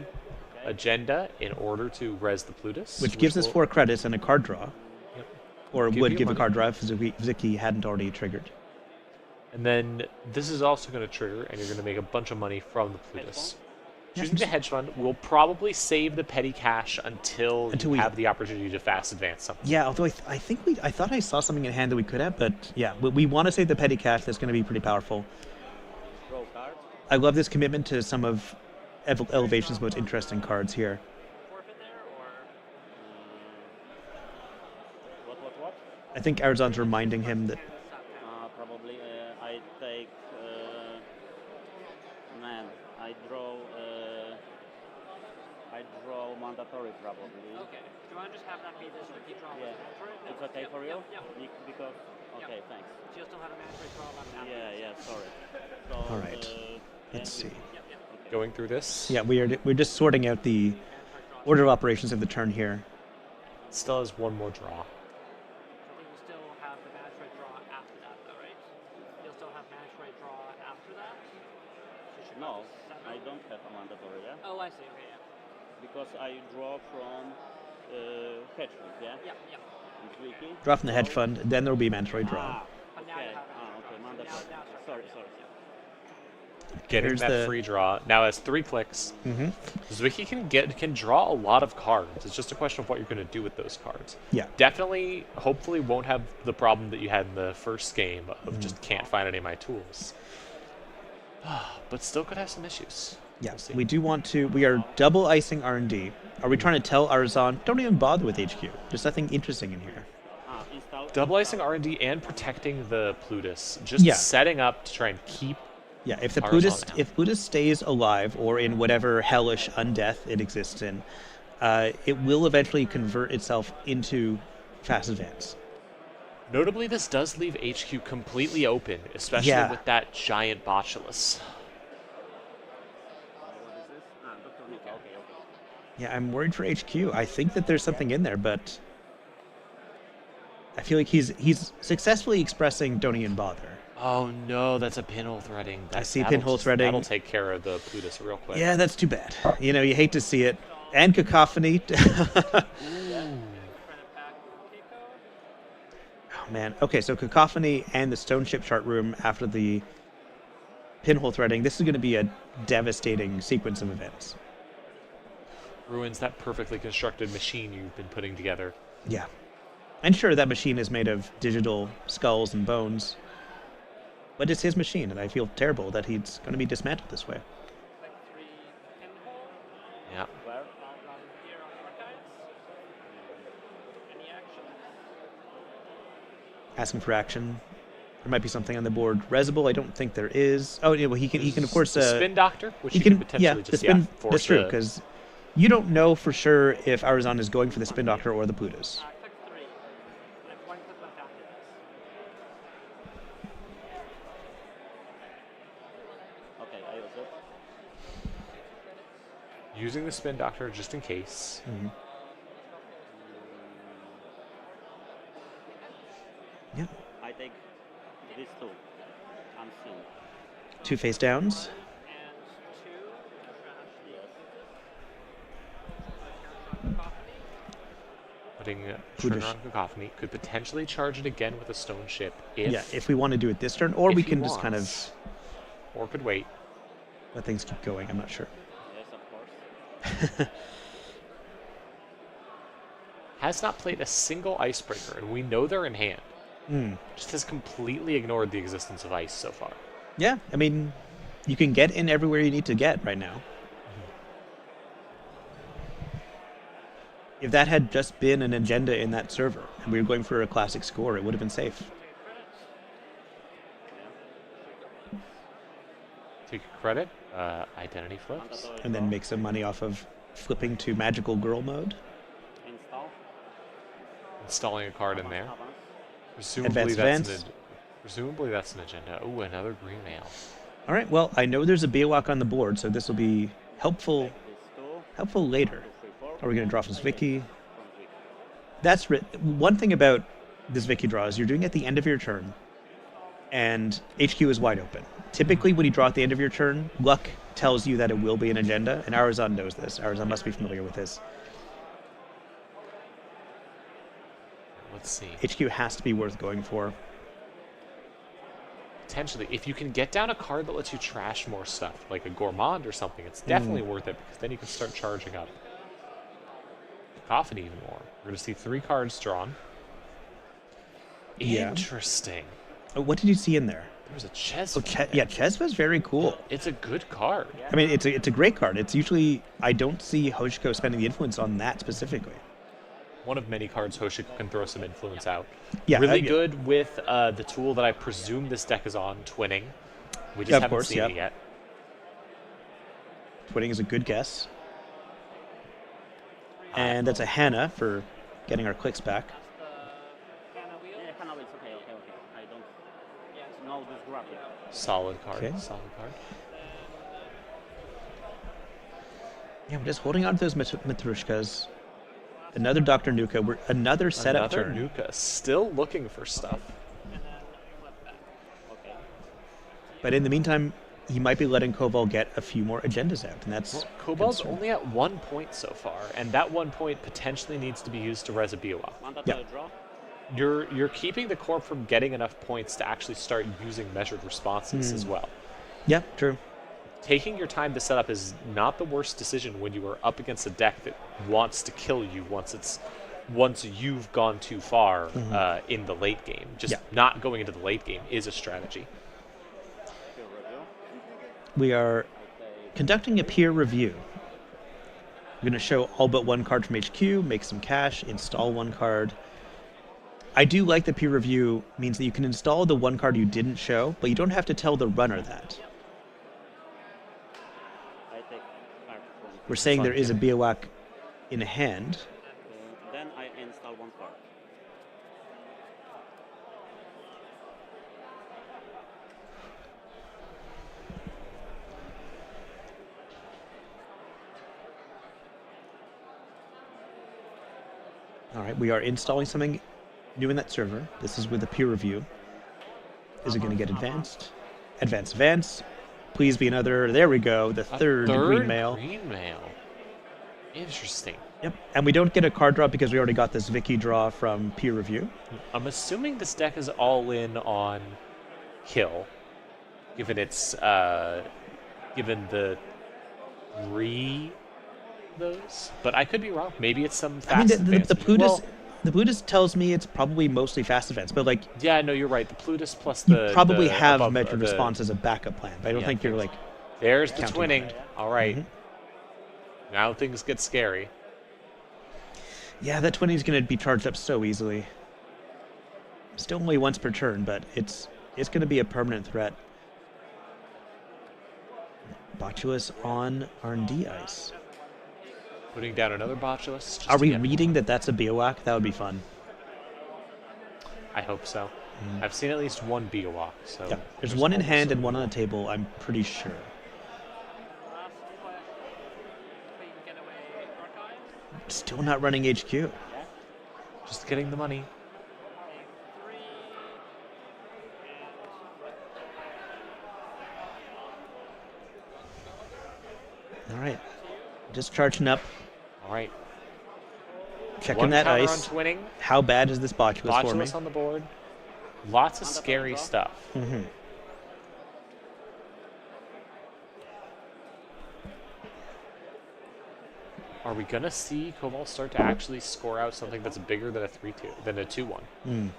agenda in order to res the Plutus. Which gives us will- 4 credits and a card draw. Yep. Or Give would you give a money. card draw if Zwicky hadn't already triggered. And then this is also going to trigger, and you're going to make a bunch of money from the Plutus. Choosing the hedge fund will probably save the petty cash until you we- have the opportunity to fast advance something. Yeah, although I thought I saw something in hand that we could have, but yeah, we want to save the petty cash. That's going to be pretty powerful. Draw card. I love this commitment to some of Elevation's most interesting cards here. Forfeit there, or What? I think Aruzan's reminding him that Probably I take... man, I draw mandatory probably. okay. Do you want to just have that be this Zwicky draw? Yeah. For it? It's okay for you? Yep. Because... Okay, thanks. So you'll still have a mandatory draw left after. Yeah, sorry. So, All right. Let's see. Going through this. Yeah, we're just sorting out the order of operations of the turn here. Still has one more draw. I think you still have the mandatory draw after that, though, right? You'll still have mandatory draw after that? So you should No, go to 7. I don't have a mandatory, yeah? Oh, I see. Okay, yeah. Because I draw from hedge fund, yeah? Yeah, yeah. And Zwicky. Draw from the hedge fund, then there will be mandatory draw. But now Okay. you have Okay, mandatory draw. mandatory. Now Sorry. Getting Here's that the- free draw. Now has 3 clicks. Mm-hmm. Zwicky can draw a lot of cards. It's just a question of what you're going to do with those cards. Yeah. Definitely, hopefully, won't have the problem that you had in the first game of just can't find any of my tools. But still could have some issues. Yeah, We'll see. we do want to. We are double icing R&D. Are we trying to tell Aruzan, don't even bother with HQ? There's nothing interesting in here. Install. Double icing R&D and protecting the Plutus. Just Yeah. setting up to try and keep. Yeah, if the Aruzan Plutus, now. if Plutus stays alive or in whatever hellish undeath it exists in, it will eventually convert itself into fast advance. Notably, this does leave HQ completely open, especially Yeah. with that giant Botulus. What is this? Dr. Nika. Okay. Yeah, I'm worried for HQ. I think that there's something in there, but I feel like he's successfully expressing don't even bother. Oh no, that's a pinhole threading. I see pinhole threading. That'll take care of the Plutus real quick. Yeah, that's too bad. You know, you hate to see it. And cacophony. Credit back Hoshiko. Oh man. Okay, so cacophony and the stone ship chart room after the pinhole threading. This is going to be a devastating sequence of events. Ruins that perfectly constructed machine you've been putting together. Yeah. And sure, that machine is made of digital skulls and bones. But it's his machine, and I feel terrible that he's going to be dismantled this way. Like 3 pinhole. Yeah. Where? I'll run here on archives. Any action? Asking for action. There might be something on the board. Resible, I don't think there is. Oh, yeah, well, he can of course. The Spin Doctor, which he you can can, potentially yeah, just the spin. force That's true, the- because you don't know for sure if Aruzan is going for the spin doctor or the Plutus. Click 3. I have 1 click left after this. Okay, I use it. Using the Spin Doctor just in case. Yeah. I take these two. Unseen. 2 face downs. And 2 trash. Yes. Putting Plutus. Trigger on Cacophony. Could potentially charge it again with a Stone Ship if, Yeah, if we want to do it this turn, or if we he can just kind of wants. Or could wait. let things keep going. I'm not sure. Yes, of course. Has not played a single Icebreaker, and we know they're in hand. Mm. Just has completely ignored the existence of ice so far. Yeah, I mean, you can get in everywhere you need to get right now. If that had just been an agenda in that server, and we were going for a classic score, it would have been safe. Take credit, identity flips. Mandatory And then draw. make some money off of flipping to magical girl mode. Install. Installing a card in there. Avance. Presumably that's an agenda. Ooh, another green mail. All right, well, I know there's a Beowalk on the board, so this will be helpful These 2. later. 2, 3, 4. Are we going to draw from Zwicky? From Zwicky. That's one thing about this Zwicky draw is you're doing it at the end of your turn, and HQ is wide open. Typically, when you draw at the end of your turn, luck tells you that it will be an agenda, and Aruzan knows this. Aruzan must be familiar with this. Let's see. HQ has to be worth going for. Potentially, if you can get down a card that lets you trash more stuff, like a Gourmand or something, it's definitely worth it, because then you can start charging up. Cacophony even more. We're going to see 3 cards drawn. Yeah. Interesting. Oh, what did you see in there? There was a Ches. Oh, yeah, Chesva's very cool. It's a good card. I mean, it's a great card. It's usually, I don't see Hoshiko spending the influence on that specifically. One of many cards Hoshiko can throw some influence out. Yeah, really yeah. good with the tool that I presume this deck is on, Twinning. We just Yeah, of haven't course, seen yeah. it yet. Twinning is a good guess. And that's a Hannah for getting our clicks back. That's the Hannah wheel. Yeah, Hannah, it's okay. I don't Yeah, know this graphic. Solid card. Okay. Solid card. Yeah, we're just holding on to those Matrushkas. Another Dr. Nuka. Another setup Another turn. Nuka, still looking for stuff. And then flip back. Okay. But in the meantime, he might be letting Coval get a few more agendas out, and that's Well, Cobal's concerning. only at 1 point so far, and that 1 point potentially needs to be used to res a Biwa. Yeah. Draw. You're keeping the Corp from getting enough points to actually start using measured responses as well. Yeah, true. Taking your time to set up is not the worst decision when you are up against a deck that wants to kill you once you've gone too far in the late game. Just Yeah. not going into the late game is a strategy. Peer review. We are conducting a peer review. We're going to show all but one card from HQ, make some cash, install one card. I do like the peer review means that you can install the one card you didn't show, but you don't have to tell the runner that. I take card from. We're saying Fun there is a game. Biowak in hand. Then I install one card. All right, we are installing something new in that server. This is with a peer review. Is it going to get advanced? Advance, advance. Please be another. There we go. The third green mail. Green mail. Interesting. Yep. And we don't get a card draw because we already got this Zwicky draw from peer review. I'm assuming this deck is all in on kill, given its given the three those. But I could be wrong. Maybe it's some fast I mean, advance. the Plutus. Well, The Plutus tells me it's probably mostly fast advance, but like yeah, no, you're right. The Plutus plus you the probably the have above- measured the- response as a backup plan. But I don't Yeah, think you're like There's the counting on twinning. it. All right. Mhm. Now things get scary. Yeah, that 20 is going to be charged up so easily. Still only once per turn, but it's going to be a permanent threat. Botulus on R&D ice. Putting down another Botulus. just Are to we get- reading that that's a Biowak? That would be fun. I hope so. I've seen at least one Biowak. So Yeah, there's one in almost hand a and one on the table, I'm pretty sure. Last play. Clean getaway archive. Still not running HQ. Just getting the money. Playing 3. All right. Just charging up, All right. checking One that counter ice. on twinning. How bad is this Botulus for me? Botulus on the board. Lots of On the scary draw. stuff. Mm-hmm. Are we gonna see Coval start to actually score out something that's bigger than a 3-2, than a 2-1?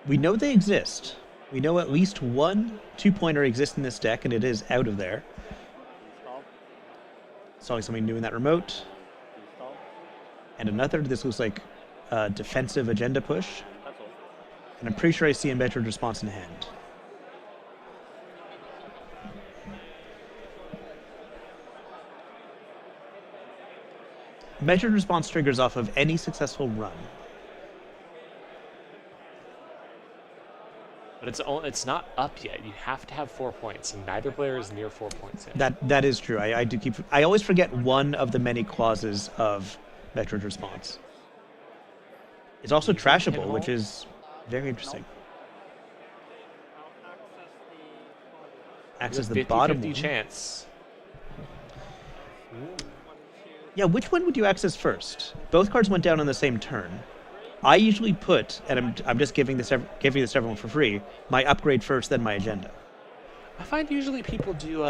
We know they exist. We know at least one 2-pointer exists in this deck, and it is out of there. Install. Installing something new in that remote. Install. And another, this looks like a defensive agenda push. That's all. And I'm pretty sure I see a measured response in hand. Measured response triggers off of any successful run. But it's not up yet. You have to have 4 points, and neither player is near 4 points yet. That is true. I do keep. I always forget one of the many clauses of measured response. It's also You can hit trashable, all? which is very interesting. I'll access the Access You the have bottom 50-50 one. chance. Yeah, which one would you access first? Both cards went down on the same turn. I usually put, and I'm just giving this everyone for free, my upgrade first, then my agenda. I find usually people do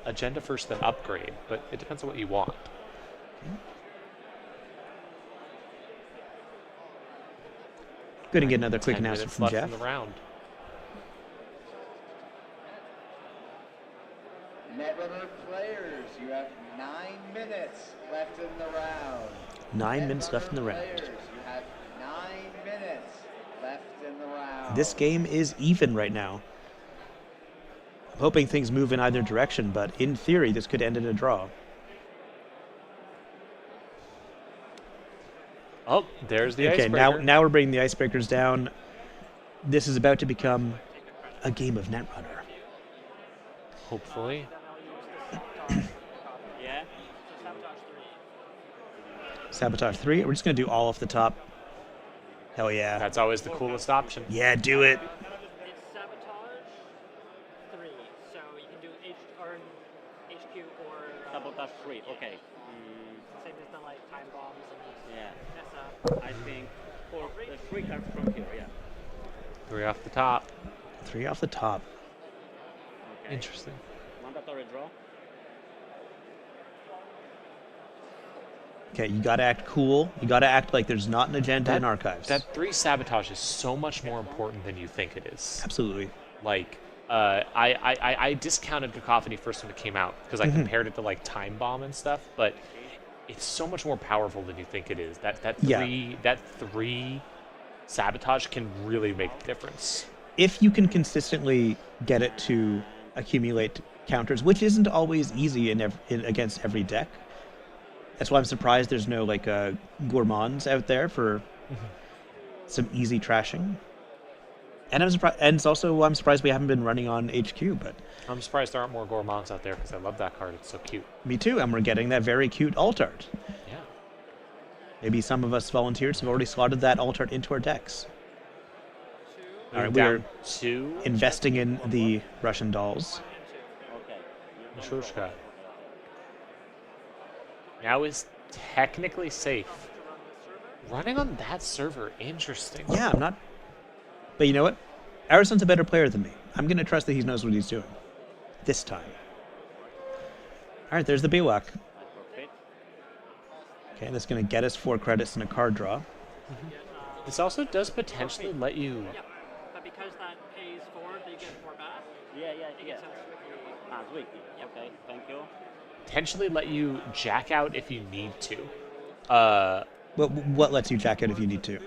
agenda first, then upgrade, but it depends on what you want. Going to get another quick 10 announcement minutes from left Jeff. in the round. Netrunner players, you have 9 minutes left in the round. 9 minutes left in the Netrunner round. players, you have 9 minutes left in the round. This game is even right now. I'm hoping things move in either direction, but in theory, this could end in a draw. Oh, there's the Okay, icebreaker. now we're bringing the icebreakers down. This is about to become a game of Netrunner. Hopefully. Then I'll use the sabotage. Yeah. So sabotage Sabotage 3. We're just going to do all off the top. Hell yeah. That's always the coolest option. Yeah, do it. It's Sabotage 3, so you can do HQ or Sabotage 3, okay. same as the like time bombs and Yeah. SF. I think for 3 cards from here, yeah. 3 off the top. 3 off the top. Okay. Interesting. Mandatory draw. Okay, you got to act cool. You got to act like there's not an agenda in archives. That 3 sabotage is so much more important than you think it is. Absolutely. Like, I discounted Cacophony first when it came out because I compared it to like Time Bomb and stuff, but it's so much more powerful than you think it is. That 3 sabotage can really make the difference. If you can consistently get it to accumulate counters, which isn't always easy against every deck. That's why I'm surprised there's no like gourmands out there for some easy trashing. And I'm surprised we haven't been running on HQ, but I'm surprised there aren't more gourmands out there because I love that card. It's so cute. me too. And we're getting that very cute alt art. Yeah. Maybe some of us volunteers have already slotted that alt art into our decks. All right, we're Down 2. investing in the Russian dolls. Okay. Mashushka. Now is technically safe. Running on that server, interesting. Yeah, I'm not. But you know what? Aruzan's a better player than me. I'm going to trust that he knows what he's doing. This time. All right, there's the Biwak. Perfect. Okay, that's going to get us 4 credits and a card draw. This also does potentially let you. Yeah, but because that pays 4, you get 4 back. Yeah, yeah, You yeah. get some Zwicky. Zwicky. Okay, thank you. Potentially let you jack out if you need to. What lets you jack out if you need to?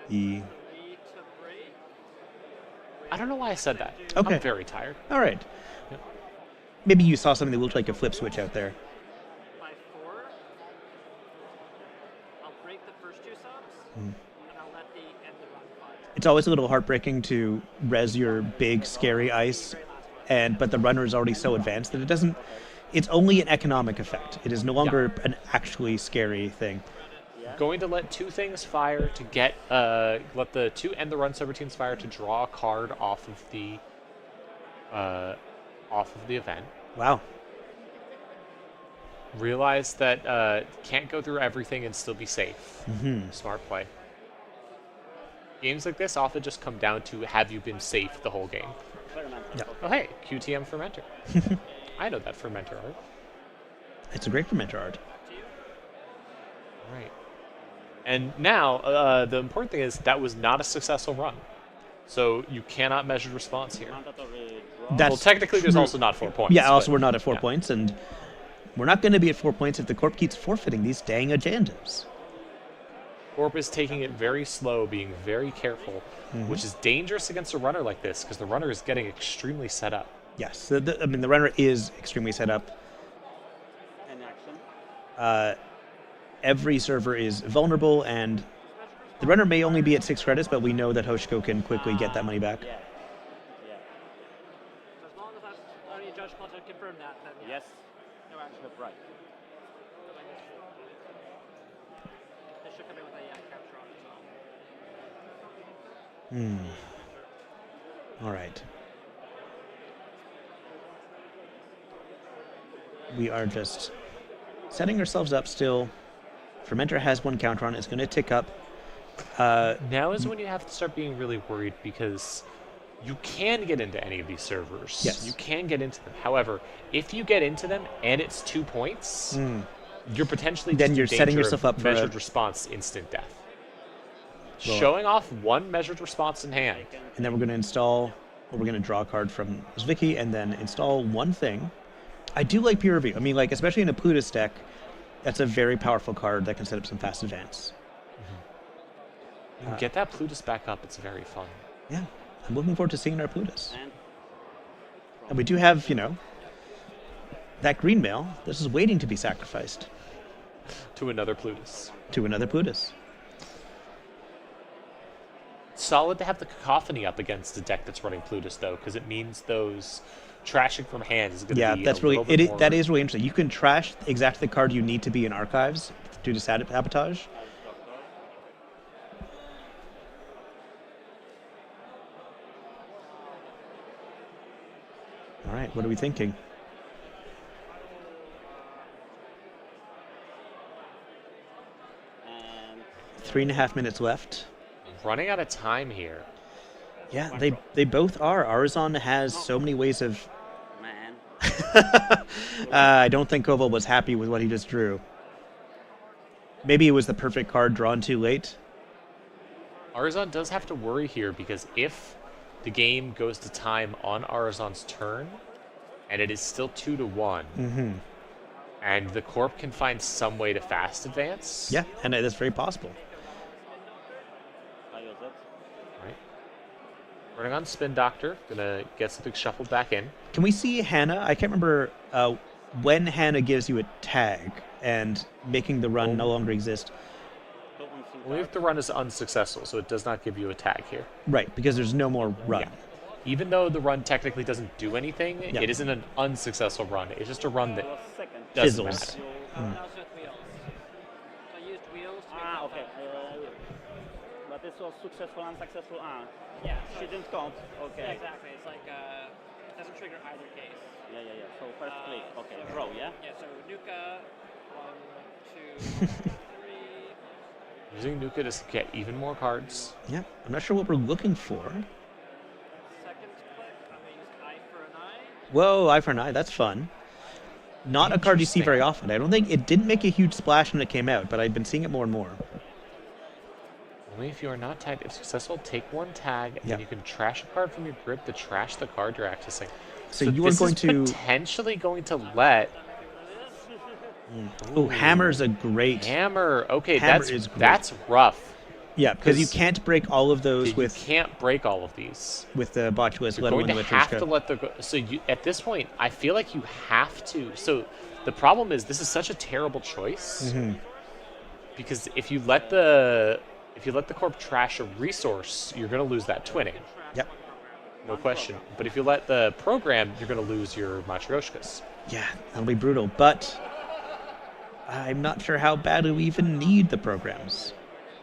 E. I don't know why I said that. Okay. I'm very tired. All right. Yep. Maybe you saw something that looked like a flip switch out there. By 4, I'll break the first 2 subs, and I'll let the end the run fire. It's always a little heartbreaking to res your big, scary ice, but the runner is already so advanced that it doesn't. It's only an economic effect. It is no longer an actually scary thing. Going to let 2 things fire to get let the 2 end the run subroutines fire to draw a card off of the event. Wow. Realize that can't go through everything and still be safe. Smart play. Games like this often just come down to have you been safe the whole game. Yeah. Oh hey, QTM fermenter. I know that fermenter art. It's a great fermenter art. Right. And now, the important thing is that was not a successful run. So you cannot measure response here. Mandatory draw. That's Well, technically, there's true. also not 4 points. Yeah, also but- we're not at 4 yeah. points, and we're not going to be at 4 points if the Corp keeps forfeiting these dang agendas. Corp is taking it very slow, being very careful, which is dangerous against a runner like this, because the runner is getting extremely set up. Yes, the runner is extremely set up. Any action? Every server is vulnerable, and the runner may only be at 6 credits, but we know that Hoshiko can quickly get that money back. Yeah. Yeah. So as long as that's only a judge call to confirm that, then Yes. no action. Right. They should come in with a capture on as well. All right. We are just setting ourselves up still. Fermenter has 1 counter on it. It's going to tick up. Now is when you have to start being really worried, because you can get into any of these servers. Yes. You can get into them. However, if you get into them and it's 2 points, you're potentially Then just you're in setting danger yourself of up for a- measured response, instant death. Well- Showing off 1 measured response in hand. And then we're going to install, or we're going to draw a card from Zwicky and then install 1 thing. I do like peer review. I mean, like, especially in a Plutus deck, that's a very powerful card that can set up some fast advance. Get that Plutus back up. It's very fun. Yeah, I'm looking forward to seeing our Plutus. And And we do have, that green mail. This is waiting to be sacrificed To another Plutus. to another Plutus. Solid to have the Cacophony up against a deck that's running Plutus, though, because it means those trashing from hand is going to Yeah, be that's a really little bit more... that is really interesting. You can trash exactly the card you need to be in archives due to sabotage. All right, what are we thinking? And 3.5 minutes left. Running out of time here. Yeah, they both are. Aruzan has so many ways of. man, I don't think Coval was happy with what he just drew. Maybe it was the perfect card drawn too late. Aruzan does have to worry here because if the game goes to time on Aruzan's turn, and it is still 2-1, and the Corp can find some way to fast advance. Yeah, and that's very possible. I use it. Right. Running on Spin Doctor, gonna get something shuffled back in. Can we see Hannah? I can't remember when Hannah gives you a tag and making the run no longer exist. Only if the run is unsuccessful, so it does not give you a tag here. Right, because there's no more run. Yeah. Even though the run technically doesn't do anything, Yeah. it isn't an unsuccessful run. It's just a run that Was second. doesn't Fizzles. matter. That was with wheels. So I used wheels to make Ah, that okay. fast. But this was successful, unsuccessful. Yeah, so She didn't count. yeah, Okay. exactly. It's like it doesn't trigger either case. Yeah. So first click. Okay. so- Draw, yeah? Yeah, so Nuka, 1, 2, 3. Using Nuka to get even more cards. Yeah, I'm not sure what we're looking for. Second click, I'm going to use eye for an eye. Whoa, eye for an eye, that's fun. Not a card you see very often. I don't think it didn't make a huge splash when it came out, but I've been seeing it more and more. Only if you are not tagged. If successful, take one tag, and Yeah. then you can trash a card from your grip to trash the card you're accessing. So you are this going is to. potentially going to let Oh, Hammer's a great. Hammer. Okay, Hammer that's is great. that's rough. Yeah, because you 'cause can't break all of those You with can't break all of these. the Botulus, You're let going alone to the have to Matryoshka. let the so you at this point. I feel like you have to. So the problem is this is such a terrible choice because if you let the Corp trash a resource, you're going to lose that twinning. Yep. No question. But if you let the program, you're going to lose your Matryoshkas. Yeah, that'll be brutal, but I'm not sure how badly we even need the programs.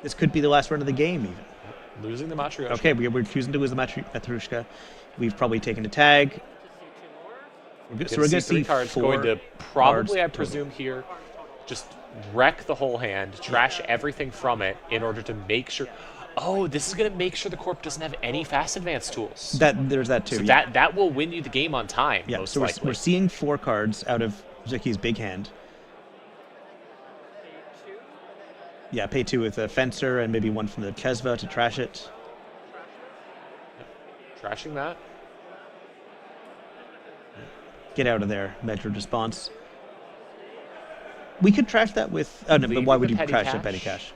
This could be the last run of the game, even. Losing the Matryoshka. Okay, we're choosing to lose the Matryoshka. We've probably taken a tag. So we're going to see three cards. 4 Going to cards probably, I total. presume, here, just wreck the whole hand, trash everything from it in order to make sure. Oh, this is going to make sure the Corp doesn't have any fast advance tools. There's that too. So yeah. that will win you the game on time, Yeah, most so likely. we're seeing 4 cards out of Zwicky's big hand. Pay 2. Yeah, pay 2 with a Fencer and maybe 1 from the Chesva to trash it. Trashing that. Get out of there, measured response. We could trash that with... Oh, no, but Leave why with would you petty trash a cash? petty cash?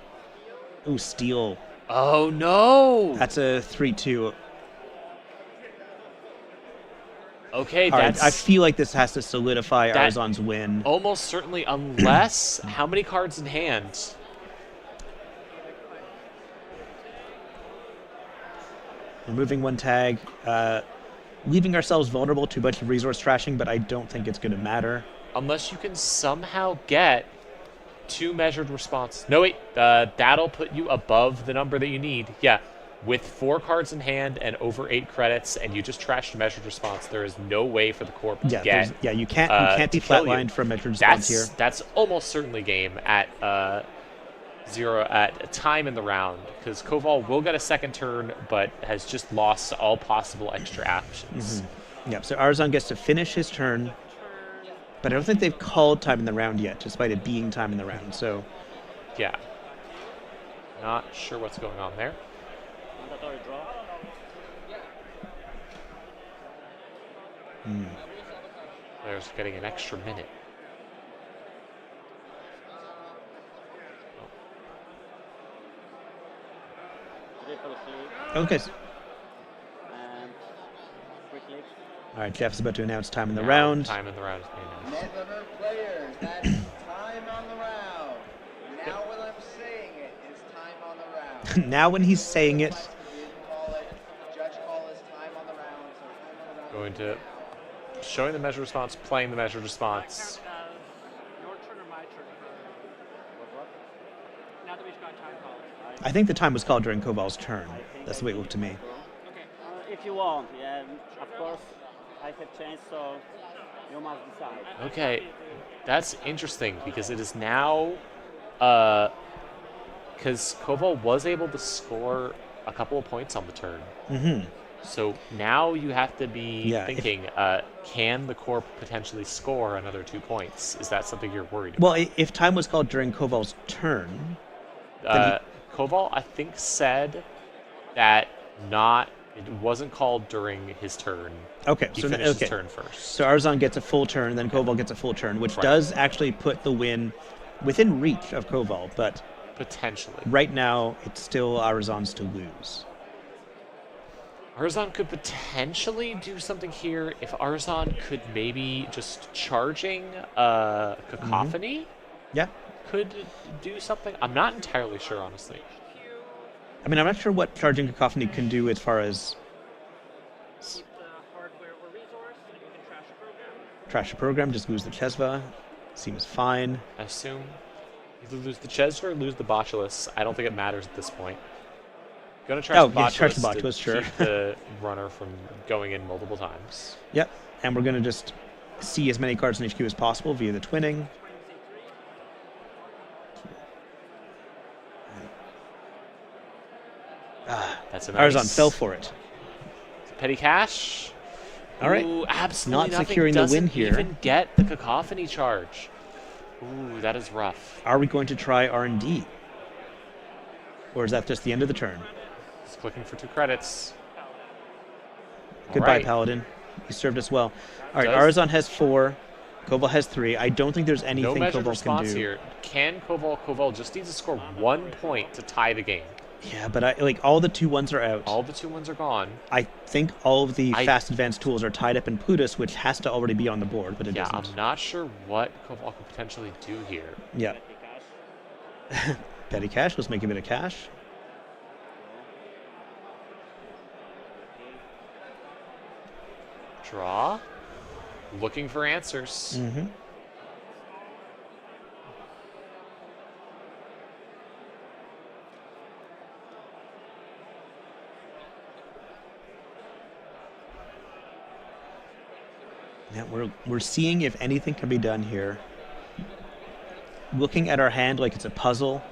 Ooh, steal. Oh, no! That's a 3-2. Okay, All right, that's I feel like this has to solidify that- Aruzan's win. almost certainly, unless... how many cards in hand? Removing 1 tag. Leaving ourselves vulnerable to a bunch of resource trashing, but I don't think it's going to matter. Unless you can somehow get 2 measured responses. No, wait. That'll put you above the number that you need. Yeah. With 4 cards in hand and over 8 credits, and you just trashed a measured response, there is no way for the Corp to Yeah, get... you can't be to kill you. flatlined from measured response here. That's almost certainly game at 0 at a time in the round, because Coval will get a second turn, but has just lost all possible extra actions. Yeah, so Aruzan gets to finish his turn, but I don't think they've called time in the round yet, despite it being time in the round. So Yeah. Not sure what's going on there. Mandatory draw. There's getting an extra minute. Triple click. okay. And quick click. All right, Jeff's about to announce time in the Now, round. Time in the round is being announced. Net limit players, that's time on the round. Now when I'm saying it, it's time on the round. Now when he's saying it, Judge call is time on the round, so time on the round. Going to showing the measured response, playing the measured My response. count as your turn or my turn for I think the time was called during Coval's turn. That's the way it looked to me. If you want, yeah. Of course, I have changed, so you must decide. Okay, that's interesting because it is now, because Coval was able to score a couple of points on the turn. Mm-hmm. So now you have to be Yeah, thinking, can the Corp potentially score another 2 points? Is that something you're worried about? Well, if time was called during Coval's turn, then Coval, I think, said that it wasn't called during his turn. okay, He so finished his turn first. So Aruzan gets a full turn, then Coval gets a full turn, which Right. does actually put the win within reach of Coval, but Potentially. right now it's still Aruzan's to lose. Aruzan could potentially do something here if Aruzan could maybe just charging Cacophony Yeah. could do something. I'm not entirely sure, honestly. I mean, I'm not sure what charging Cacophony can do as far as Keep the hardware or resource, and you can trash a program. trash a program, just lose the Chesva. Seems fine. I assume either lose the Ches or lose the Botulus. I don't think it matters at this point. Gonna charge Oh, the yes, charge the Botulus Botulus, to sure. keep the runner from going in multiple times. Yep. And we're going to just see as many cards in HQ as possible via the twinning. That's a nice. Aruzan fell for it. Petty cash. All right. Ooh, absolutely Not nothing. securing the win Doesn't here. even get the Cacophony charge. Ooh, that is rough. Are we going to try R&D? Or is that just the end of the turn? Just clicking for 2 credits. Goodbye, Alright. Paladin. You served us well. All right, Does- Aruzan has 4. Coval has 3. I don't think there's No anything measured Coval can response do. here. Can Coval just needs to score 1 point to tie the game? Yeah, but all the 2-1s are out. All the 2-1s are gone. I think all of the I- fast advanced tools are tied up in Plutus, which has to already be on the board, but it Yeah, doesn't. I'm not sure what Coval could potentially do here. Yeah. Petty cash. Let's make a bit of cash. Draw. Looking for answers. Mm-hmm. Yeah, we're seeing if anything can be done here. Looking at our hand like it's a puzzle.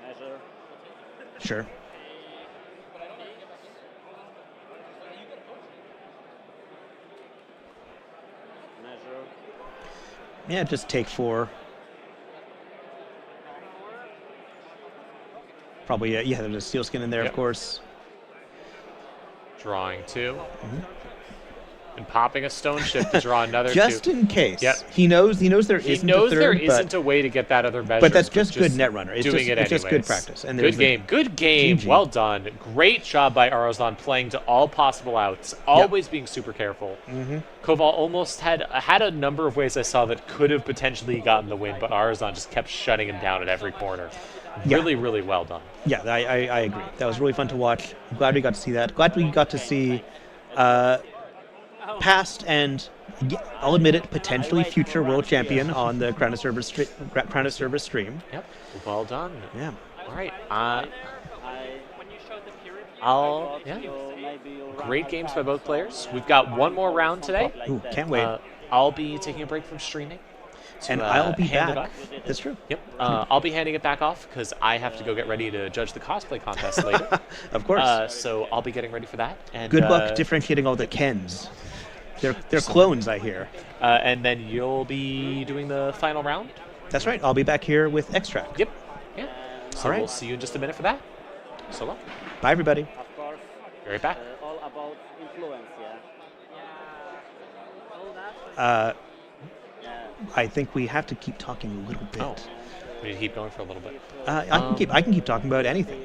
Measure. Sure. Measure. Yeah, just take 4. Probably, yeah, there's a sealskin in there, Yep. of course. Drawing 2. Mm-hmm. And popping a stone ship to draw another Just 2. in case. Yep. He knows there He isn't knows a third, there but, isn't a way to get that other measure. but that's just good net runner. It's doing just, it it's just good anyways. practice. And Good there's the- game. Good game. GG. Well done. Great job by Aruzan playing to all possible outs. Always being super careful. Mhm. Koval almost had a number of ways I saw that could have potentially gotten the win, but Aruzan just kept shutting him down at every corner. Yeah. Really, really well done. Yeah, I agree. That was really fun to watch. I'm glad we got to see that. Glad we got to see past and, I'll admit it, potentially future world champion on the Crown of Service stream. Yep. Well done. Yeah. All right. When you showed the peer review, I'll yeah. Great games by both players. We've got one more round today. Ooh, can't wait. I'll be taking a break from streaming. And to, I'll be hand it back. off. That's true. Yep. I'll be handing it back off because I have to go get ready to judge the cosplay contest later. Of course. So I'll be getting ready for that. And, Good luck differentiating all the Kens. They're clones, I hear. And then you'll be doing the final round. That's right. I'll be back here with Extract. Yep. Yeah. So All right. we'll see you in just a minute for that. So long. Bye, everybody. Of course, Be right back. all about influence, yeah. oh, that's Uh, Yeah. I think we have to keep talking a little bit. Oh. We need to keep going for a little bit. I can keep talking about anything.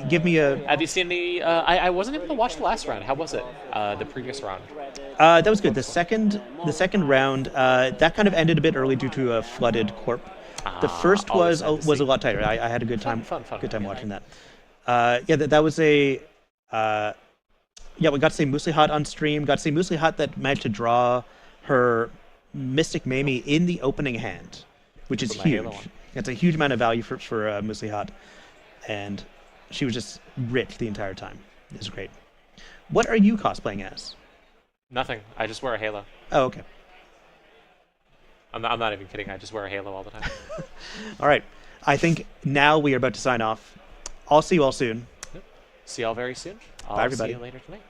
Give me a. Have you seen the? I wasn't able to watch the last round. How was it? The previous round. That was good. The second round, that kind of ended a bit early due to a flooded corp. The first always was sad to was a see. lot tighter. I had a good time. Fun. Good time watching that. Yeah, that was a. Yeah, we got to see Muslihat on stream. Got to see Muslihat that managed to draw her Mystic Mamie in the opening hand, which is Put my huge. Halo on. That's a huge amount of value for Muslihat. and she was just rich the entire time. It was great. What are you cosplaying as? Nothing. I just wear a halo. Oh, okay. I'm not even kidding. I just wear a halo all the time. All right. I think now we are about to sign off. I'll see you all soon. See y'all very soon. I'll Bye, everybody. see you later tonight.